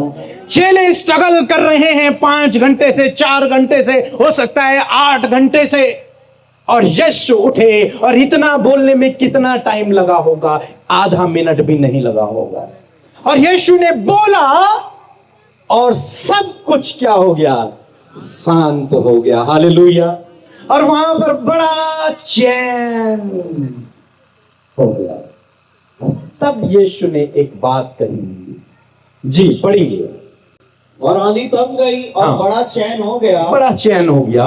चेले स्ट्रगल कर रहे हैं 5 घंटे से, 4 घंटे से, हो सकता है 8 घंटे से, और यीशु उठे। और इतना बोलने में कितना टाइम लगा होगा? आधा मिनट भी नहीं लगा होगा। और यीशु ने बोला और सब कुछ क्या हो गया? शांत हो गया। हालेलुया। और वहां पर बड़ा चैन हो गया। तब यीशु ने एक बात कही, जी पढ़िए। और आंधी थम गई और बड़ा चैन हो गया। बड़ा चैन हो गया।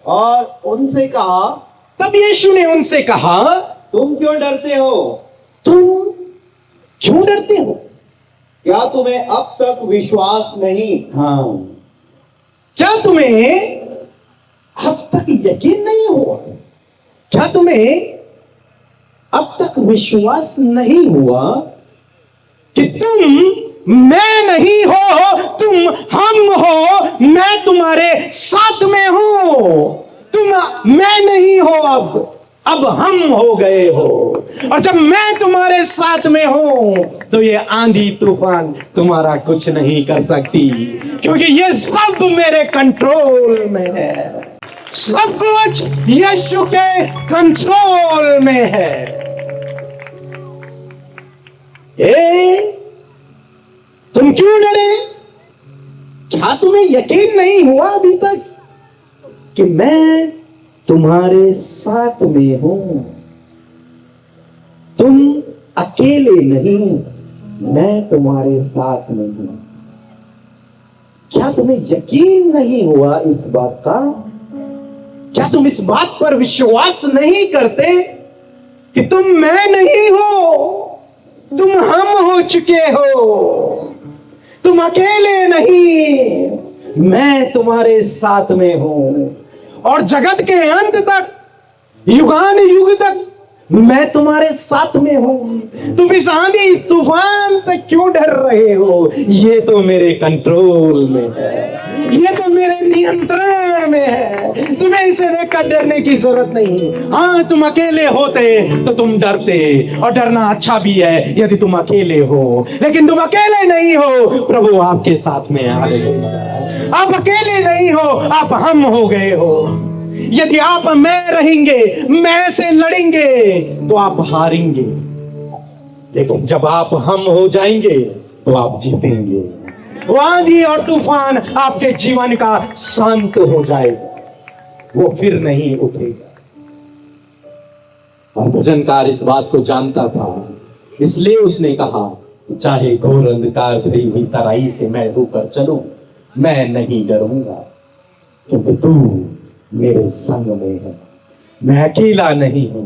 और उनसे कहा, तब यीशु ने उनसे कहा, तुम क्यों डरते हो? तुम क्यों डरते हो? क्या तुम्हें अब तक विश्वास नहीं? हाँ, क्या तुम्हें अब तक यकीन नहीं हुआ? क्या तुम्हें अब तक विश्वास नहीं हुआ कि तुम मैं नहीं हो, तुम हम हो, मैं तुम्हारे साथ में हूं। तुम मैं नहीं हो, अब हम हो गए हो। और जब मैं तुम्हारे साथ में हूं तो ये आंधी तूफान तुम्हारा कुछ नहीं कर सकती, क्योंकि ये सब मेरे कंट्रोल में है। सब कुछ यीशु के कंट्रोल में है। तुम क्यों डरे? क्या तुम्हें यकीन नहीं हुआ अभी तक कि मैं तुम्हारे साथ में हूं? तुम अकेले नहीं, मैं तुम्हारे साथ में हूं। क्या तुम्हें यकीन नहीं हुआ इस बात का? क्या तुम इस बात पर विश्वास नहीं करते कि तुम मैं नहीं हो, तुम हम हो चुके हो? तुम अकेले नहीं, मैं तुम्हारे साथ में हूं। और जगत के अंत तक, युगान युग तक मैं तुम्हारे साथ में हूं। तुम इस आंधी इस तूफान से क्यों डर रहे हो? ये तो मेरे कंट्रोल में है, ये तो मेरे नियंत्रण में है। तुम्हें इसे देखकर डरने की जरूरत नहीं। हाँ, तुम अकेले होते तो तुम डरते, और डरना अच्छा भी है यदि तुम अकेले हो, लेकिन तुम अकेले नहीं हो, प्रभु आपके साथ में है। हालेलुया। आप अकेले नहीं हो, आप हम हो गए हो। यदि आप मैं रहेंगे, मैं से लड़ेंगे तो आप हारेंगे, लेकिन जब आप हम हो जाएंगे तो आप जीतेंगे। वो आंधी और तूफान आपके जीवन का शांत हो जाएगा, वो फिर नहीं उठेगा। और भजनकार इस बात को जानता था, इसलिए उसने कहा, चाहे घोर अंधकार भरी हुई तराई से मैं होकर चलूं, मैं नहीं डरूंगा, क्योंकि तू मेरे संग में है। मैं अकेला नहीं हूं,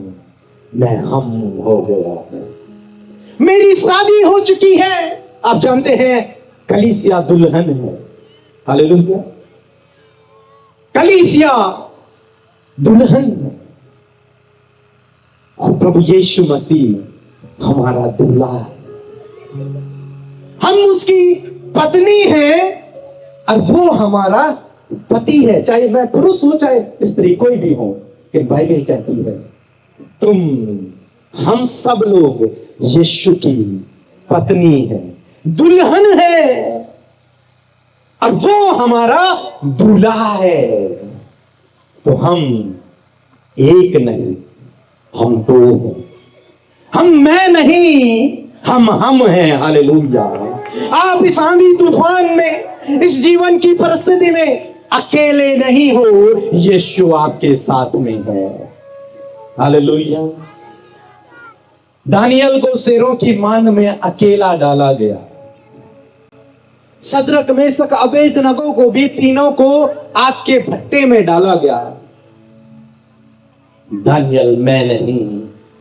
मैं हम हो गया है। मेरी शादी हो चुकी है। आप जानते हैं, कलीसिया दुल्हन है। हालेलुया। कलीसिया दुल्हन है, और प्रभु यीशु मसीह हमारा दूल्हा है। हम उसकी पत्नी हैं और वो हमारा पति है। चाहे मैं पुरुष हूं, चाहे स्त्री, कोई भी हो, कि बाइबल कहती है हम सब लोग यीशु की पत्नी है, दुल्हन है, और वो हमारा दूल्हा है। तो हम एक नहीं, हम दो हैं। हम मैं नहीं, हम हैं। हालेलुया। आप इस आंधी तूफान में, इस जीवन की परिस्थिति में अकेले नहीं हो, यीशु आपके साथ में है। हालेलुया। दानियल को शेरों की मान में अकेला डाला गया। सदरक मेशक अबेदनगो को भी, तीनों को आग के भट्टे में डाला गया। दानियल मैं नहीं,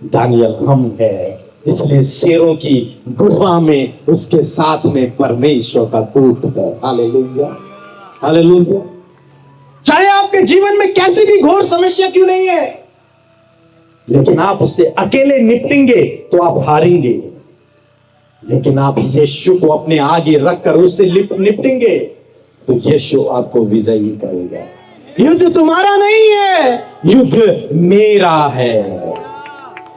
दानियल हम है, इसलिए शेरों की गुफा में उसके साथ में परमेश्वर का दूत है। हालेलुया। हालेलुया। चाहे आपके जीवन में कैसी भी घोर समस्या क्यों नहीं है, लेकिन आप उससे अकेले निपटेंगे तो आप हारेंगे, लेकिन आप यीशु को अपने आगे रखकर उससे निपटेंगे तो यीशु आपको विजयी करेगा। युद्ध तुम्हारा नहीं है, युद्ध मेरा है।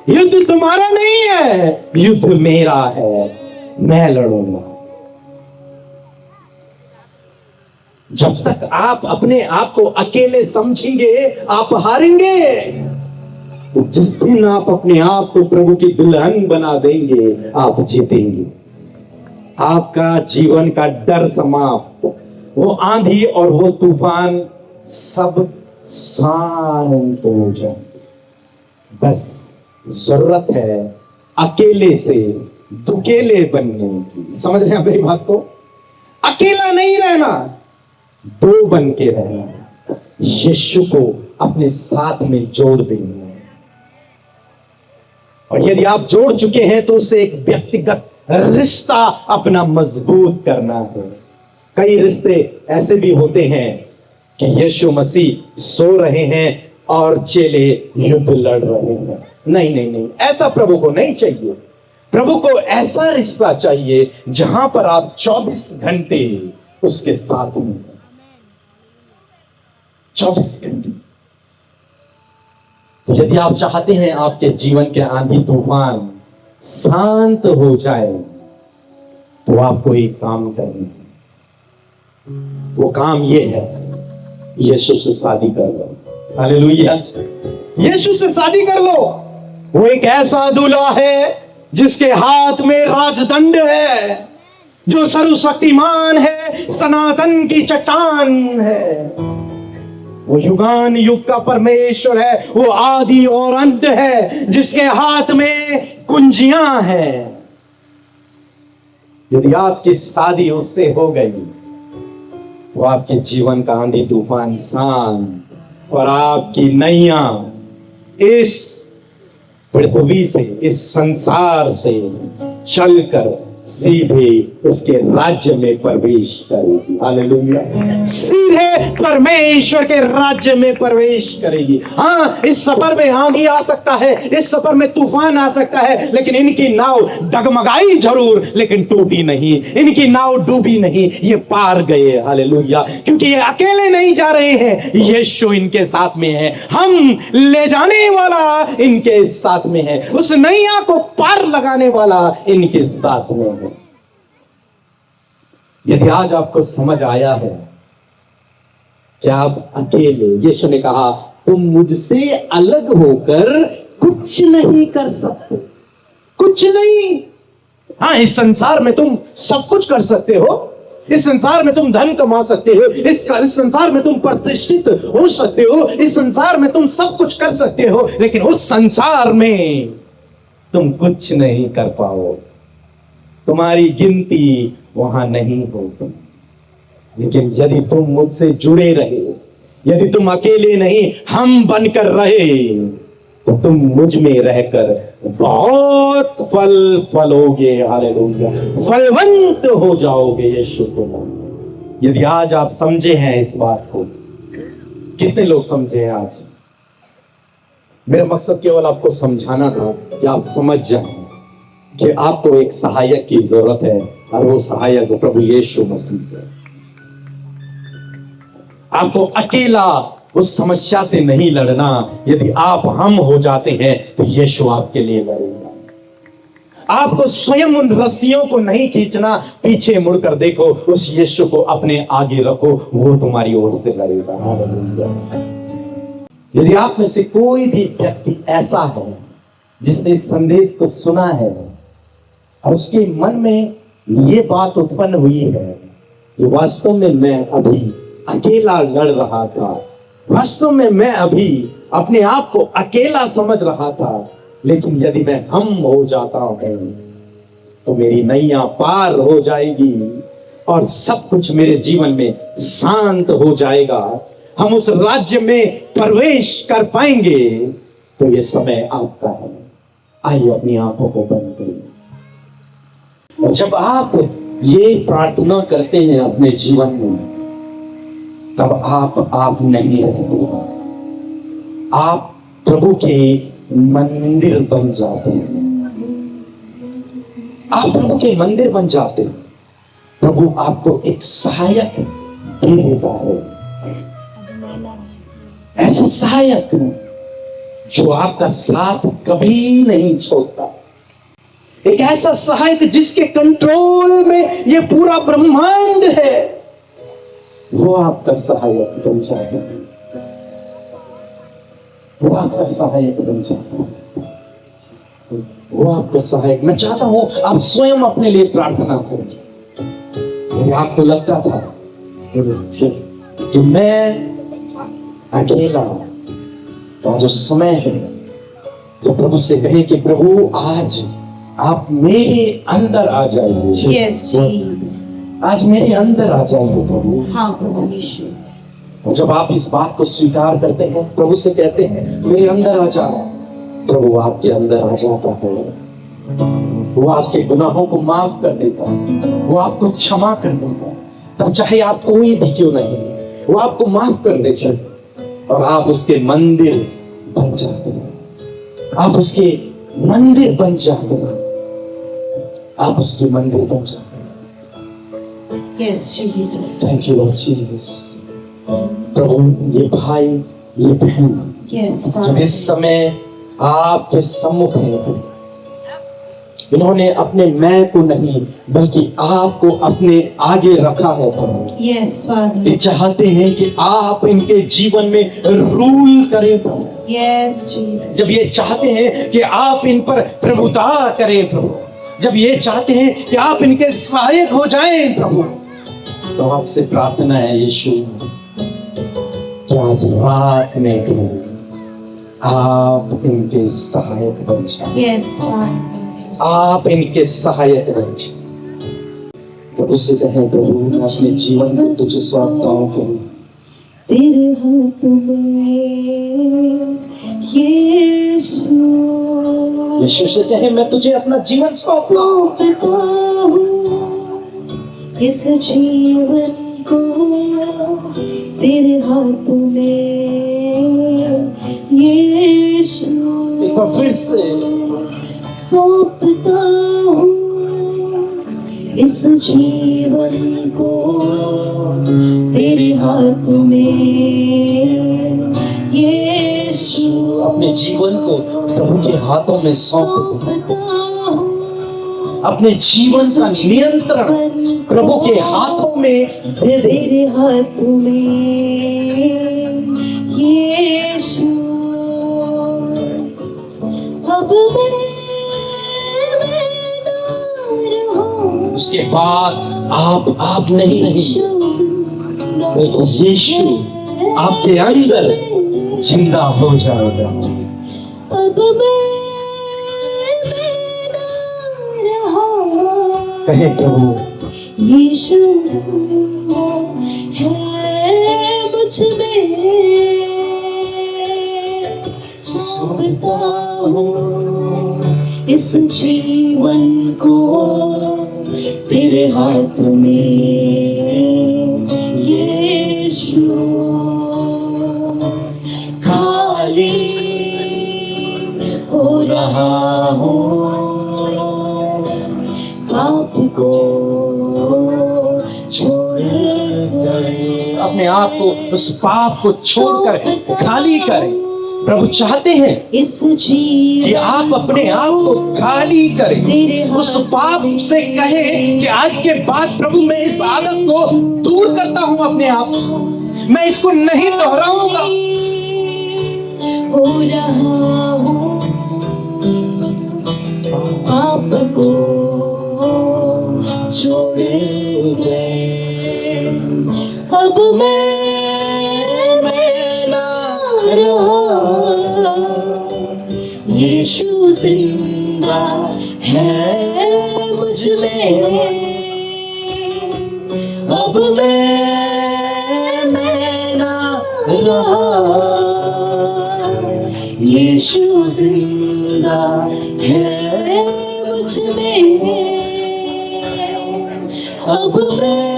युद्ध तुम्हारा नहीं है, युद्ध मेरा है, मैं लड़ूंगा। जब तक आप अपने आप को अकेले समझेंगे, आप हारेंगे। जिस दिन आप अपने आप को प्रभु की दुल्हन बना देंगे, आप जीतेंगे। आपका जीवन का डर समाप्त, वो आंधी और वो तूफान सब शांत हो जाए। बस जरूरत है अकेले से दुकेले बनने की। समझ रहे हैं मेरी बात को? अकेला नहीं रहना, दो बन के रहना, यीशु को अपने साथ में जोड़ देना। और यदि आप जोड़ चुके हैं तो उसे एक व्यक्तिगत रिश्ता अपना मजबूत करना है। कई रिश्ते ऐसे भी होते हैं कि यीशु मसीह सो रहे हैं और चेले युद्ध लड़ रहे हैं। नहीं नहीं नहीं, ऐसा प्रभु को नहीं चाहिए। प्रभु को ऐसा रिश्ता चाहिए जहां पर आप 24 घंटे उसके साथ में, 24 घंटे। तो यदि आप चाहते हैं आपके जीवन के आंधी तूफान शांत हो जाए, तो आपको एक काम करना है। वो काम ये है, यीशु से शादी कर लो। हालेलुया, यीशु से शादी कर लो। वो एक ऐसा दूल्हा है जिसके हाथ में राजदंड है, जो सर्वशक्तिमान है, सनातन की चट्टान है। वो युगान युग का परमेश्वर है, वो आदि और अंत है, जिसके हाथ में कुंजियां हैं। यदि आपकी शादी उससे हो गई, तो आपके जीवन का आंधी तूफान शांत और आपकी नैया इस पृथ्वी से, इस संसार से चलकर सीधे उसके राज्य में प्रवेश करेगी। हालेलुया, सीधे परमेश्वर के राज्य में प्रवेश करेगी। हाँ, इस सफर में आंधी आ सकता है, इस सफर में तूफान आ सकता है, लेकिन इनकी नाव डगमगाई जरूर, लेकिन टूटी नहीं। इनकी नाव डूबी नहीं, ये पार गए। हालेलुया, क्योंकि ये अकेले नहीं जा रहे हैं, यीशु इनके साथ में है। हम ले जाने वाला इनके साथ में है, उस नैया को पार लगाने वाला इनके साथ में है। यदि आज आपको समझ आया है कि आप अकेले, यीशु ने कहा तुम मुझसे अलग होकर कुछ नहीं कर सकते, कुछ नहीं। हाँ, इस संसार में तुम सब कुछ कर सकते हो, इस संसार में तुम धन कमा सकते हो, इस संसार में तुम प्रतिष्ठित हो सकते हो, इस संसार में तुम सब कुछ कर सकते हो, लेकिन उस संसार में तुम कुछ नहीं कर पाओ, तुम्हारी गिनती वहां नहीं होगी। लेकिन यदि तुम मुझसे जुड़े रहे, यदि तुम अकेले नहीं हम बनकर रहे, तो तुम मुझ में रहकर बहुत फल फलोगे। हालेलुया, फलवंत हो जाओगे यीशु के नाम। यदि आज आप समझे हैं इस बात को, कितने लोग समझे हैं आज? मेरा मकसद केवल आपको समझाना था कि आप समझ जाएं कि आपको एक सहायक की जरूरत है, और वो सहायक प्रभु यीशु मसीह है। आपको अकेला उस समस्या से नहीं लड़ना। यदि आप हम हो जाते हैं, तो यीशु आपके लिए लड़ेगा। आपको स्वयं उन रस्सियों को नहीं खींचना, पीछे मुड़कर देखो, उस यीशु को अपने आगे रखो, वो तुम्हारी ओर से लड़ेगा। यदि आप में से कोई भी व्यक्ति ऐसा है जिसने इस संदेश को सुना है और उसके मन में ये बात उत्पन्न हुई है कि वास्तव में मैं अभी अकेला लड़ रहा था, वास्तव में मैं अभी अपने आप को अकेला समझ रहा था, लेकिन यदि मैं हम हो जाता हूं तो मेरी नैया पार हो जाएगी और सब कुछ मेरे जीवन में शांत हो जाएगा, हम उस राज्य में प्रवेश कर पाएंगे। तो ये समय आपका है। आइए अपनी आंखों को बंद करिए। और जब आप ये प्रार्थना करते हैं अपने जीवन में, तब आप नहीं रहते, आप प्रभु के मंदिर बन जाते हैं। आप प्रभु के मंदिर बन जाते हैं। प्रभु आपको एक सहायक दे देता है, ऐसा सहायक जो आपका साथ कभी नहीं छोड़ता, एक ऐसा सहायक जिसके कंट्रोल में ये पूरा ब्रह्मांड है, वो आपका सहायक बन जाता है। वो आपका सहायक बन जाता है। वो आपका सहायक। मैं चाहता हूं आप स्वयं अपने लिए प्रार्थना करें। आपको लगता था कि मैं अकेला, तो जो समय है जो प्रभु से कहे कि प्रभु आज आप मेरे अंदर आ जाइए। Yes, Jesus. आज मेरे अंदर आ जाइए प्रभु। हाँ प्रभु यीशु। और जब आप इस बात को स्वीकार करते हैं, प्रभु से कहते हैं मेरे अंदर आ जाओ, प्रभु आपके अंदर आ जाता है। वो आपके गुनाहों को माफ कर देता है, वो आपको क्षमा कर देता है, तब चाहे आप कोई भी क्यों नहीं, वो आपको माफ कर देता है और आप उसके मंदिर बन जाते हैं, आप उसके मंदिर बन जाते हैं, आप उसके मंदिर बन जाते हैं। Yes, Jesus. Thank you Lord Jesus. प्रभु, ये भाई, ये बहन Yes, जब Father. इस समय आपके सम्मुख हैं, इन्होंने अपने मैं को नहीं बल्कि आपको अपने आगे रखा है प्रभु। Yes, Father. ये चाहते हैं कि आप इनके जीवन में रूल करें प्रभु। Yes, Jesus. जब ये चाहते हैं कि आप इन पर प्रभुता करें प्रभु, जब ये चाहते हैं कि आप इनके सहायक हो जाएं प्रभु, तो आपसे प्रार्थना है यीशु कि आज रात में प्रभु आप इनके सहायक बन जाएं, Yes, Father. आप इनके सहायक बन जाएं। तो उसे कहें प्रभु, मैं अपने जीवन को तुझे सौंपता हूं प्रभु। तेरे हाथ में यीशु यीशु से कहें, मैं तुझे अपना जीवन सौंपता हूं। सौंपता हूँ इस जीवन को तेरे हाथ में यीशु एक बार फिर से, सौंपता हूँ इस जीवन को तेरे हाथ में यीशु अपने जीवन को प्रभु के हाथों में सौंप दो। सौंपता हूँ अपने जीवन का नियंत्रण प्रभु के हाथों में दे दे। तेरे हाथ में यीशु अब मैं ना रहूं उसके बाद आप नहीं यीशु आपके अंदर जिंदा हो जाएगा। अब मैं ना रहूं कहे प्रभु, यीशु जिंदा है मुझ में सौंपता हूँ इस जीवन को तेरे हाथ में यीशु खाली हो रहा हूँ आपको छोड़ कर अपने आप को उस पाप को छोड़कर खाली करें। प्रभु चाहते हैं इस जीवन कि आप अपने आप को खाली करें, उस पाप से कहें कि आज के बाद प्रभु मैं इस आदत को दूर करता हूं अपने आप से, मैं इसको नहीं दोहराऊंगा। हो रहा हूँ आपको छोड़ गए अब मैं ना रहा यीशु जिंदा है मुझ में अब मैं ना रहा यीशु जिंदा है मुझ में अब मैं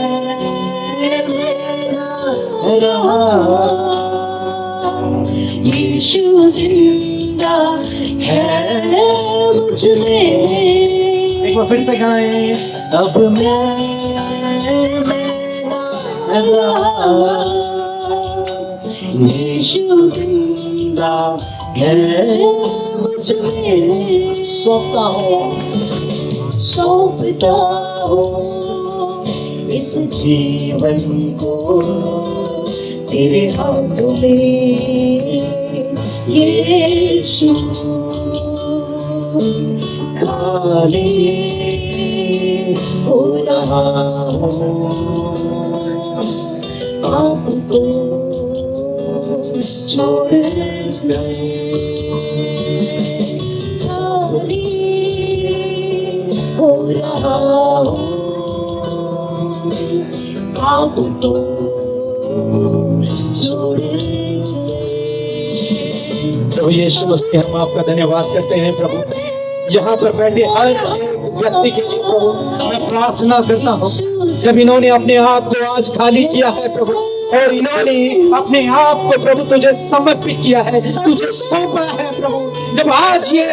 ना रहा यीशु जिंदा है मुझ में। एक बार फिर से गाएं, अब मैं ना रहा यीशु जिंदा है मुझ में सौंपता हूँ इस जीवन को तेरे हाथों में यीशु खाली हो रहा हूँ आपको छोड़ गए खाली हो रहा हूँ आपको छोड़ गए। प्रभु यीशु मसीह, हम आपका धन्यवाद करते हैं प्रभु। यहाँ पर बैठे हर एक व्यक्ति के लिए प्रभु मैं प्रार्थना करता हूँ, जब इन्होंने अपने आप को आज खाली किया है प्रभु, और इन्होंने अपने आप को प्रभु तुझे समर्पित किया है, तुझे सौंपा है प्रभु, जब आज ये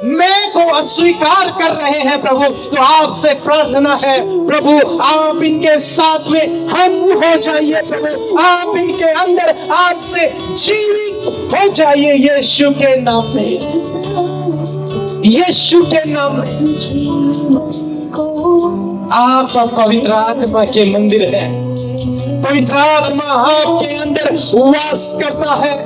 मैं को अस्वीकार कर रहे हैं प्रभु, तो आपसे प्रार्थना है प्रभु, आप इनके साथ में हम हो जाइए प्रभु, आप इनके अंदर आज से जीवित हो जाइए यीशु के नाम में, यीशु के नाम में। आप पवित्र आत्मा के मंदिर है, पवित्र आत्मा आपके अंदर वास करता है।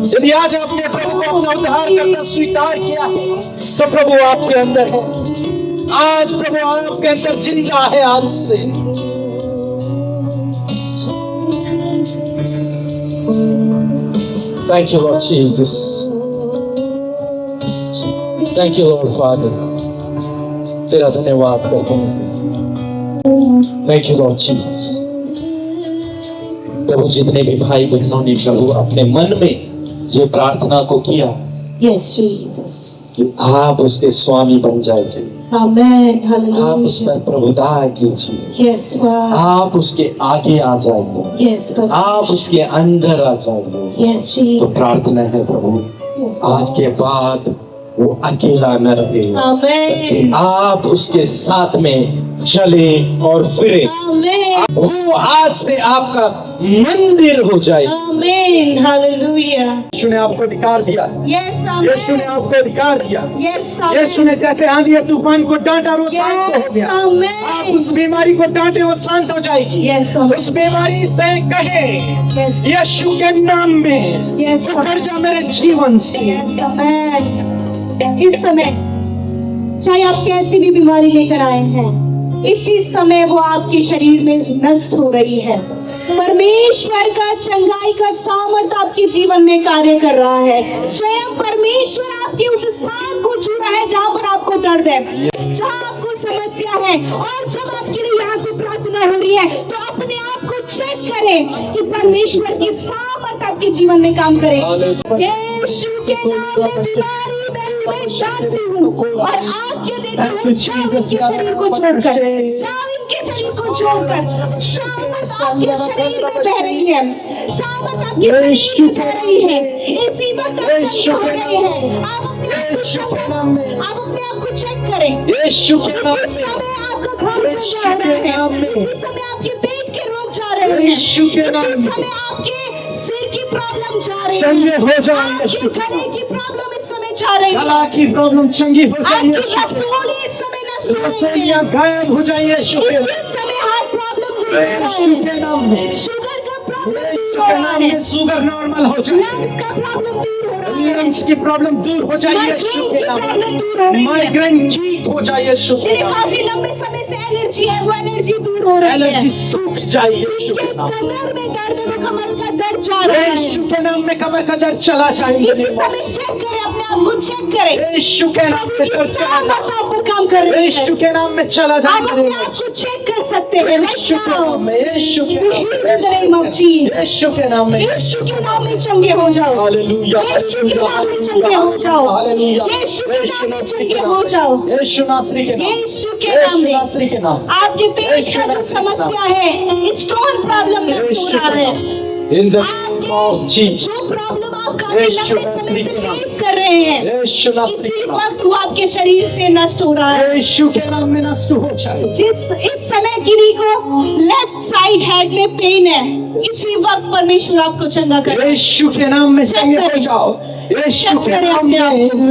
यदि आज आपने प्रभु को अपना उद्धारकर्ता स्वीकार किया है, तो प्रभु आपके अंदर है, आज प्रभु आपके अंदर जिंदा है आज से। Thank you Lord Jesus, thank you Lord Father, तेरा धन्यवाद करते हैं। Thank you Lord Jesus। प्रभु जितने भी भाई बहनों ने प्रभु अपने मन में ये प्रार्थना को किया Yes, Jesus. कि आप उसके स्वामी बन जाइए, Amen. आप Hallelujah. उस पर प्रभुता कीजिए, Yes, Father. आप उसके आगे आ जाइए, Yes, Father. आप उसके अंदर आ जाइए। Yes, तो Jesus. प्रार्थना है प्रभु, Yes, आज के बाद वो अकेला न रहे, Amen. आप उसके साथ में चले और फिरे, Amen. वो आज से आपका मंदिर हो जाए। Amen. Hallelujah. यीशु ने आपको अधिकार दिया, Yes, यीशु ने Amen. आपको अधिकार दिया, Yes, यीशु Amen. ने जैसे आंधी और तूफान को डांटा और वो शांत हो Yes, गया, आप Amen. उस बीमारी को डांटे वो शांत हो जाएगी। Yes, Amen. उस बीमारी से कहे Yes. यीशु के नाम में Yes, उतर जा मेरे जीवन से। Yes, Amen. इस समय चाहे आप कैसी भी बीमारी लेकर आए हैं, इसी समय वो आपके शरीर में नष्ट हो रही है। परमेश्वर का चंगाई का सामर्थ्य आपके जीवन में कार्य कर रहा है। स्वयं परमेश्वर आपके उस स्थान को छू रहा है जहाँ पर आपको दर्द है, जहाँ आपको समस्या है, और जब आपके लिए यहाँ से प्रार्थना हो रही है, तो अपने आप को चेक करें कि परमेश्वर की सामर्थ्य आपके जीवन में काम करे। यीशु के नाम में बीमारी में शांति हूँ, और आज्ञा देता हूँ, जाओ इनके शरीर को छोड़कर, जाओ इनके शरीर को छोड़कर। सामर्थ आपके शरीर में बह रही है, सामर्थ आपके शरीर में बह रही है। इसी वक्त आप चंगे हो रहे हैं। आप अपने आप को चेक करें, आप अपने आप को चेक करें। यीशु के नाम इसी में, समय आपका घर चंगा हो रहा है, इसी समय आपके पेट के रोग जा रहे हैं, यीशु के नाम इसी में समय आपके सिर की प्रॉब्लम जा रही है, चंगे हो जाओ यीशु आपके के गले नाम की प्रॉब्लम इस समय जा रही है, गला की प्रॉब्लम चंगी हो जाए आपकी यीशु के रसोली इस समय नष्ट हो रही रसोलियां है, गायब हो जाए यीशु के इसी समय हार्ट प्रॉब्लम दूर हो रहा यीशु के है, नाम में, शुगर का प्रॉब्लम यीशु दूर हो के रहा नाम है, में शुगर नॉर्मल हो जाए, लंग्स का प्रॉब्लम दूर हो रहा है, लंग्स की प्रॉब्लम दूर हो जाए यीशु के नाम प्रॉब्लम में, दूर हो रही है। माइग्रेन ठीक हो जाए यीशु के जिन्हें नाम काफी लंबे समय से एलर्जी है, वो एलर्जी दूर हो रही है। एलर्जी सूख जाए यीशु जिनके के नाम में, कमर में दर्द है, वो कमर का दर्द जा रहा है। यीशु के नाम में कमर का दर्द चला जाए इसी समय चेक करें, अपने आप को चेक करें। यीशु के नाम में दर्द चला सामर्थ जाए आप पर काम कर रही है। यीशु के नाम में चला जाए आप अपने आप को चेक कर सकते हैं। यीशु के नाम में, यीशु के नाम में, यीशु के नाम में, यीशु के नाम में चंगे हो जाओ। हालेलुया, यीशु के नाम में चंगे हो जाओ। हालेलुया, यीशु के नाम में चंगे हो जाओ। यीशु नासरी के नाम, यीशु के नाम यीशु में नासरी के नाम, आपके पेट का जो समस्या है, स्टोन प्रॉब्लम नष्ट हो रहा है। in the name of Jesus, जो प्रॉब्लम आप काफी लंबे समय से फेस कर रहे हैं, यीशु नासरी इसी के नाम, वक्त वो आपके शरीर से नष्ट हो रहा है। यीशु के नाम में नष्ट हो जाए। इस समय किन्हीं को लेफ्ट साइड हेड में पेन है, इसी वक्त परमेश्वर आपको चंगा करे। यीशु के नाम में चंगे हो जाओ। यीशु के नाम में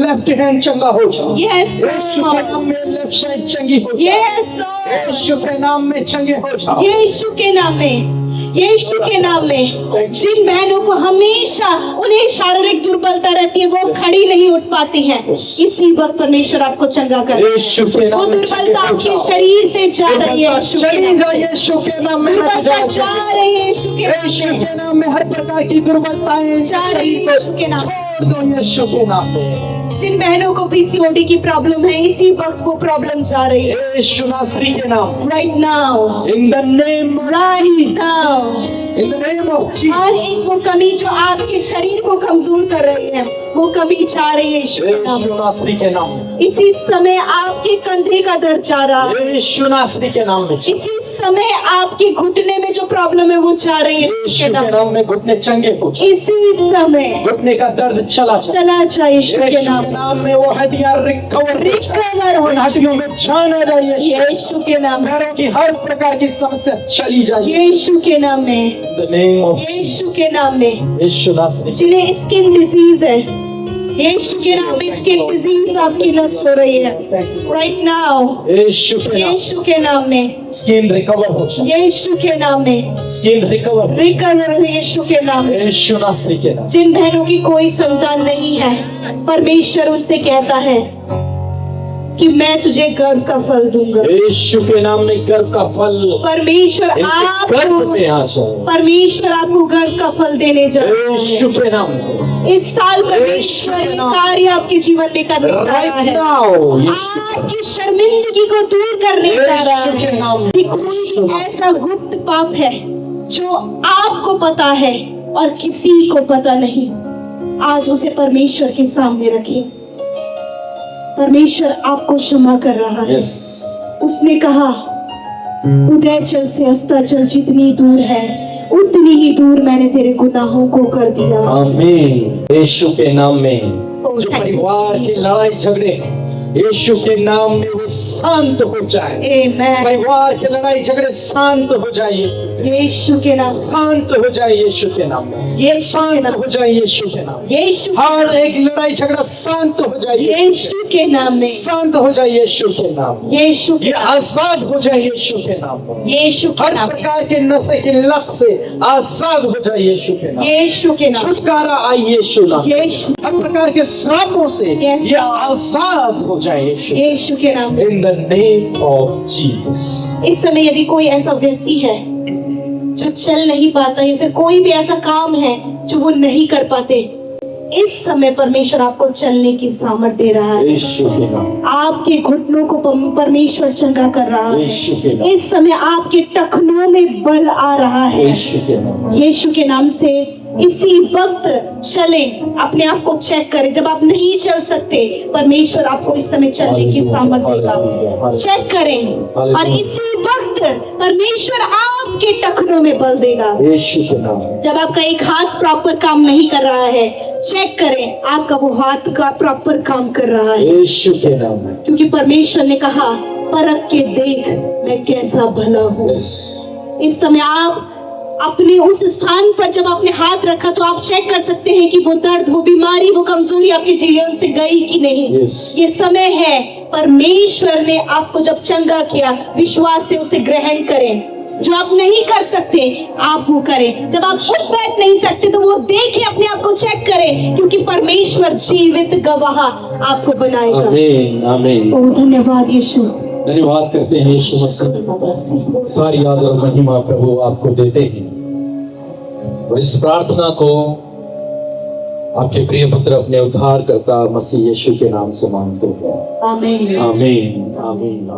लेफ्ट हैंड चंगा हो जाओ। यस यीशु के नाम में लेफ्ट साइड चंगी हो जाए। यस यीशु के नाम में चंगे हो जाओ। यीशु के नाम में, यीशु के नाम में। जिन बहनों को हमेशा उन्हें शारीरिक दुर्बलता रहती है, वो खड़ी नहीं उठ पाती हैं, इसी वक्त परमेश्वर आपको चंगा करे। यीशु के वो नाम में दुर्बलता आपके शरीर से जा रही है, यीशु के चली नाम जाए। यीशु के नाम में दुर्बलता जा रही है, यीशु के नाम यीशु में के नाम में हर प्रकार की दुर्बलताएं जा रही है, यीशु के नाम। छोड़ दो यीशु के नाम में। जिन बहनों को पीसीओडी की प्रॉब्लम है, इसी वक्त वो प्रॉब्लम जा रही है। यीशु नासरी के नाम, right now, in the name of right now. in the name of her Jesus, एक वो कमी जो आपके शरीर को कमजोर कर रही है, वो कमी जा रही है यीशु के नाम यीशु नासरी के नाम में, में। इसी समय आपके कंधे का दर्द जा रहा है, यीशु नासरी के नाम में, इसी समय आपके घुटने में जो प्रॉब्लम है वो जा रही है यीशु यीशु के के नाम में। नाम में घुटने चंगे हो जाए, इसी समय घुटने का दर्द चला जाए, चला जाए यीशु के यीशु नाम के में। नाम में वो हड्डियां रिकवर रिकवर हो उन हड्डियों में जान आ जाए, यीशु के नाम में, पैरों की हर प्रकार की समस्या चली जाए, यीशु के नाम में, In the name of यीशु के नाम में। यीशु नासरी, जिन्हें स्किन डिजीज है, यीशु के नाम में स्किन डिजीज आपकी नष्ट हो रही है राइट नाउ, यीशु के नाम, यीशु के नाम में, स्किन रिकवर हो जाए, यीशु के नाम में, स्किन रिकवर, रिकवर हो यीशु के नाम में। यीशु नासरी के नाम, जिन बहनों की कोई संतान नहीं है, परमेश्वर उनसे कहता है कि मैं तुझे गर्भ का फल दूंगा। यीशु के नाम में गर्भ का फल परमेश्वर इनके गर्भ आपको, में आ जाए, परमेश्वर आपको गर्भ का फल देने जा रहा यीशु है। के नाम में, इस साल परमेश्वर यीशु के ये नाम। कार्य आपके जीवन में करने जा रहा राइट है। नाउ, यीशु आपकी शर्मिंदगी को दूर करने जा रहा यीशु के है। नाम में, यदि कोई ऐसा गुप्त पाप है जो आपको पता है और किसी को पता नहीं, आज उसे परमेश्वर के सामने रखिए। परमेश्वर आपको क्षमा कर रहा है। यस, उसने कहा उदयचल से अस्ताचल जितनी दूर है उतनी ही दूर मैंने तेरे गुनाहों को कर दिया। आमीन। यीशु के नाम में Oh, जो thank you, परिवार की लड़ाई झगड़े यीशु के नाम में वो शांत हो जाए, आमेन। परिवार की लड़ाई झगड़े शांत हो जाइए, यीशु के नाम, शांत हो जाए यीशु के नाम में, यीशु के शांत नाम, हो जाए यीशु के नाम में, यीशु, हर एक लड़ाई झगड़ा शांत हो जाए, यीशु के नाम में, शांत हो जाए यीशु के नाम में, यीशु ये के नाम, आजाद हो जाए यीशु के नाम में, यीशु के हर नाम में, प्रकार के नशे की लत से आजाद हो जाए यीशु के नाम में, यीशु के नाम, छुटकारा आए यीशु नाम में, यीशु, हर प्रकार के श्रापों से Yes, ये Lord. आजाद हो जाए यीशु, यीशु के नाम। In the name of Jesus. इस समय यदि कोई ऐसा व्यक्ति है जो चल नहीं पाता या फिर कोई भी ऐसा काम है जो वो नहीं कर पाते, इस समय परमेश्वर आपको चलने की सामर्थ दे रहा है। यीशु के नाम, आपके घुटनों को परमेश्वर चंगा कर रहा है। यीशु के नाम, इस समय आपके टखनों में बल आ रहा है। यीशु के नाम, यीशु के नाम से इसी वक्त चलें, अपने आप को चेक करें। जब आप नहीं चल सकते, परमेश्वर आपको इस समय चलने की सामर्थ देगा। चेक करें और इसी वक्त परमेश्वर आपके टखनों में बल देगा। यीशु के नाम, जब आपका एक हाथ प्रॉपर काम नहीं कर रहा है, चेक करें आपका वो हाथ का प्रॉपर काम कर रहा है, यीशु के नाम, क्योंकि परमेश्वर ने कहा परख के देख मैं कैसा भला हूँ। यस, इस समय आप अपने उस स्थान पर जब आपने हाथ रखा तो आप चेक कर सकते हैं कि वो दर्द, वो बीमारी, वो कमजोरी आपके जीवन से गई कि नहीं। Yes. ये समय है परमेश्वर ने आपको जब चंगा किया, विश्वास से उसे ग्रहण करें। जो आप नहीं कर सकते आप वो करें। जब आप उठ बैठ नहीं सकते तो वो देखें, अपने आप को चेक करें, क्योंकि परमेश्वर जीवित गवाह आपको बनाएगा। आमीन, आमीन। ओ धन्यवाद यीशु। धन्यवाद करते हैं यीशु मसीह, सारी याद और महिमा प्रभु आपको देते हैं और इस प्रार्थना को आपके प्रिय पुत्र अपने उद्धारकर्ता मसीह यीशु के नाम से मांगते हैं। आमीन। आमीन, आमीन।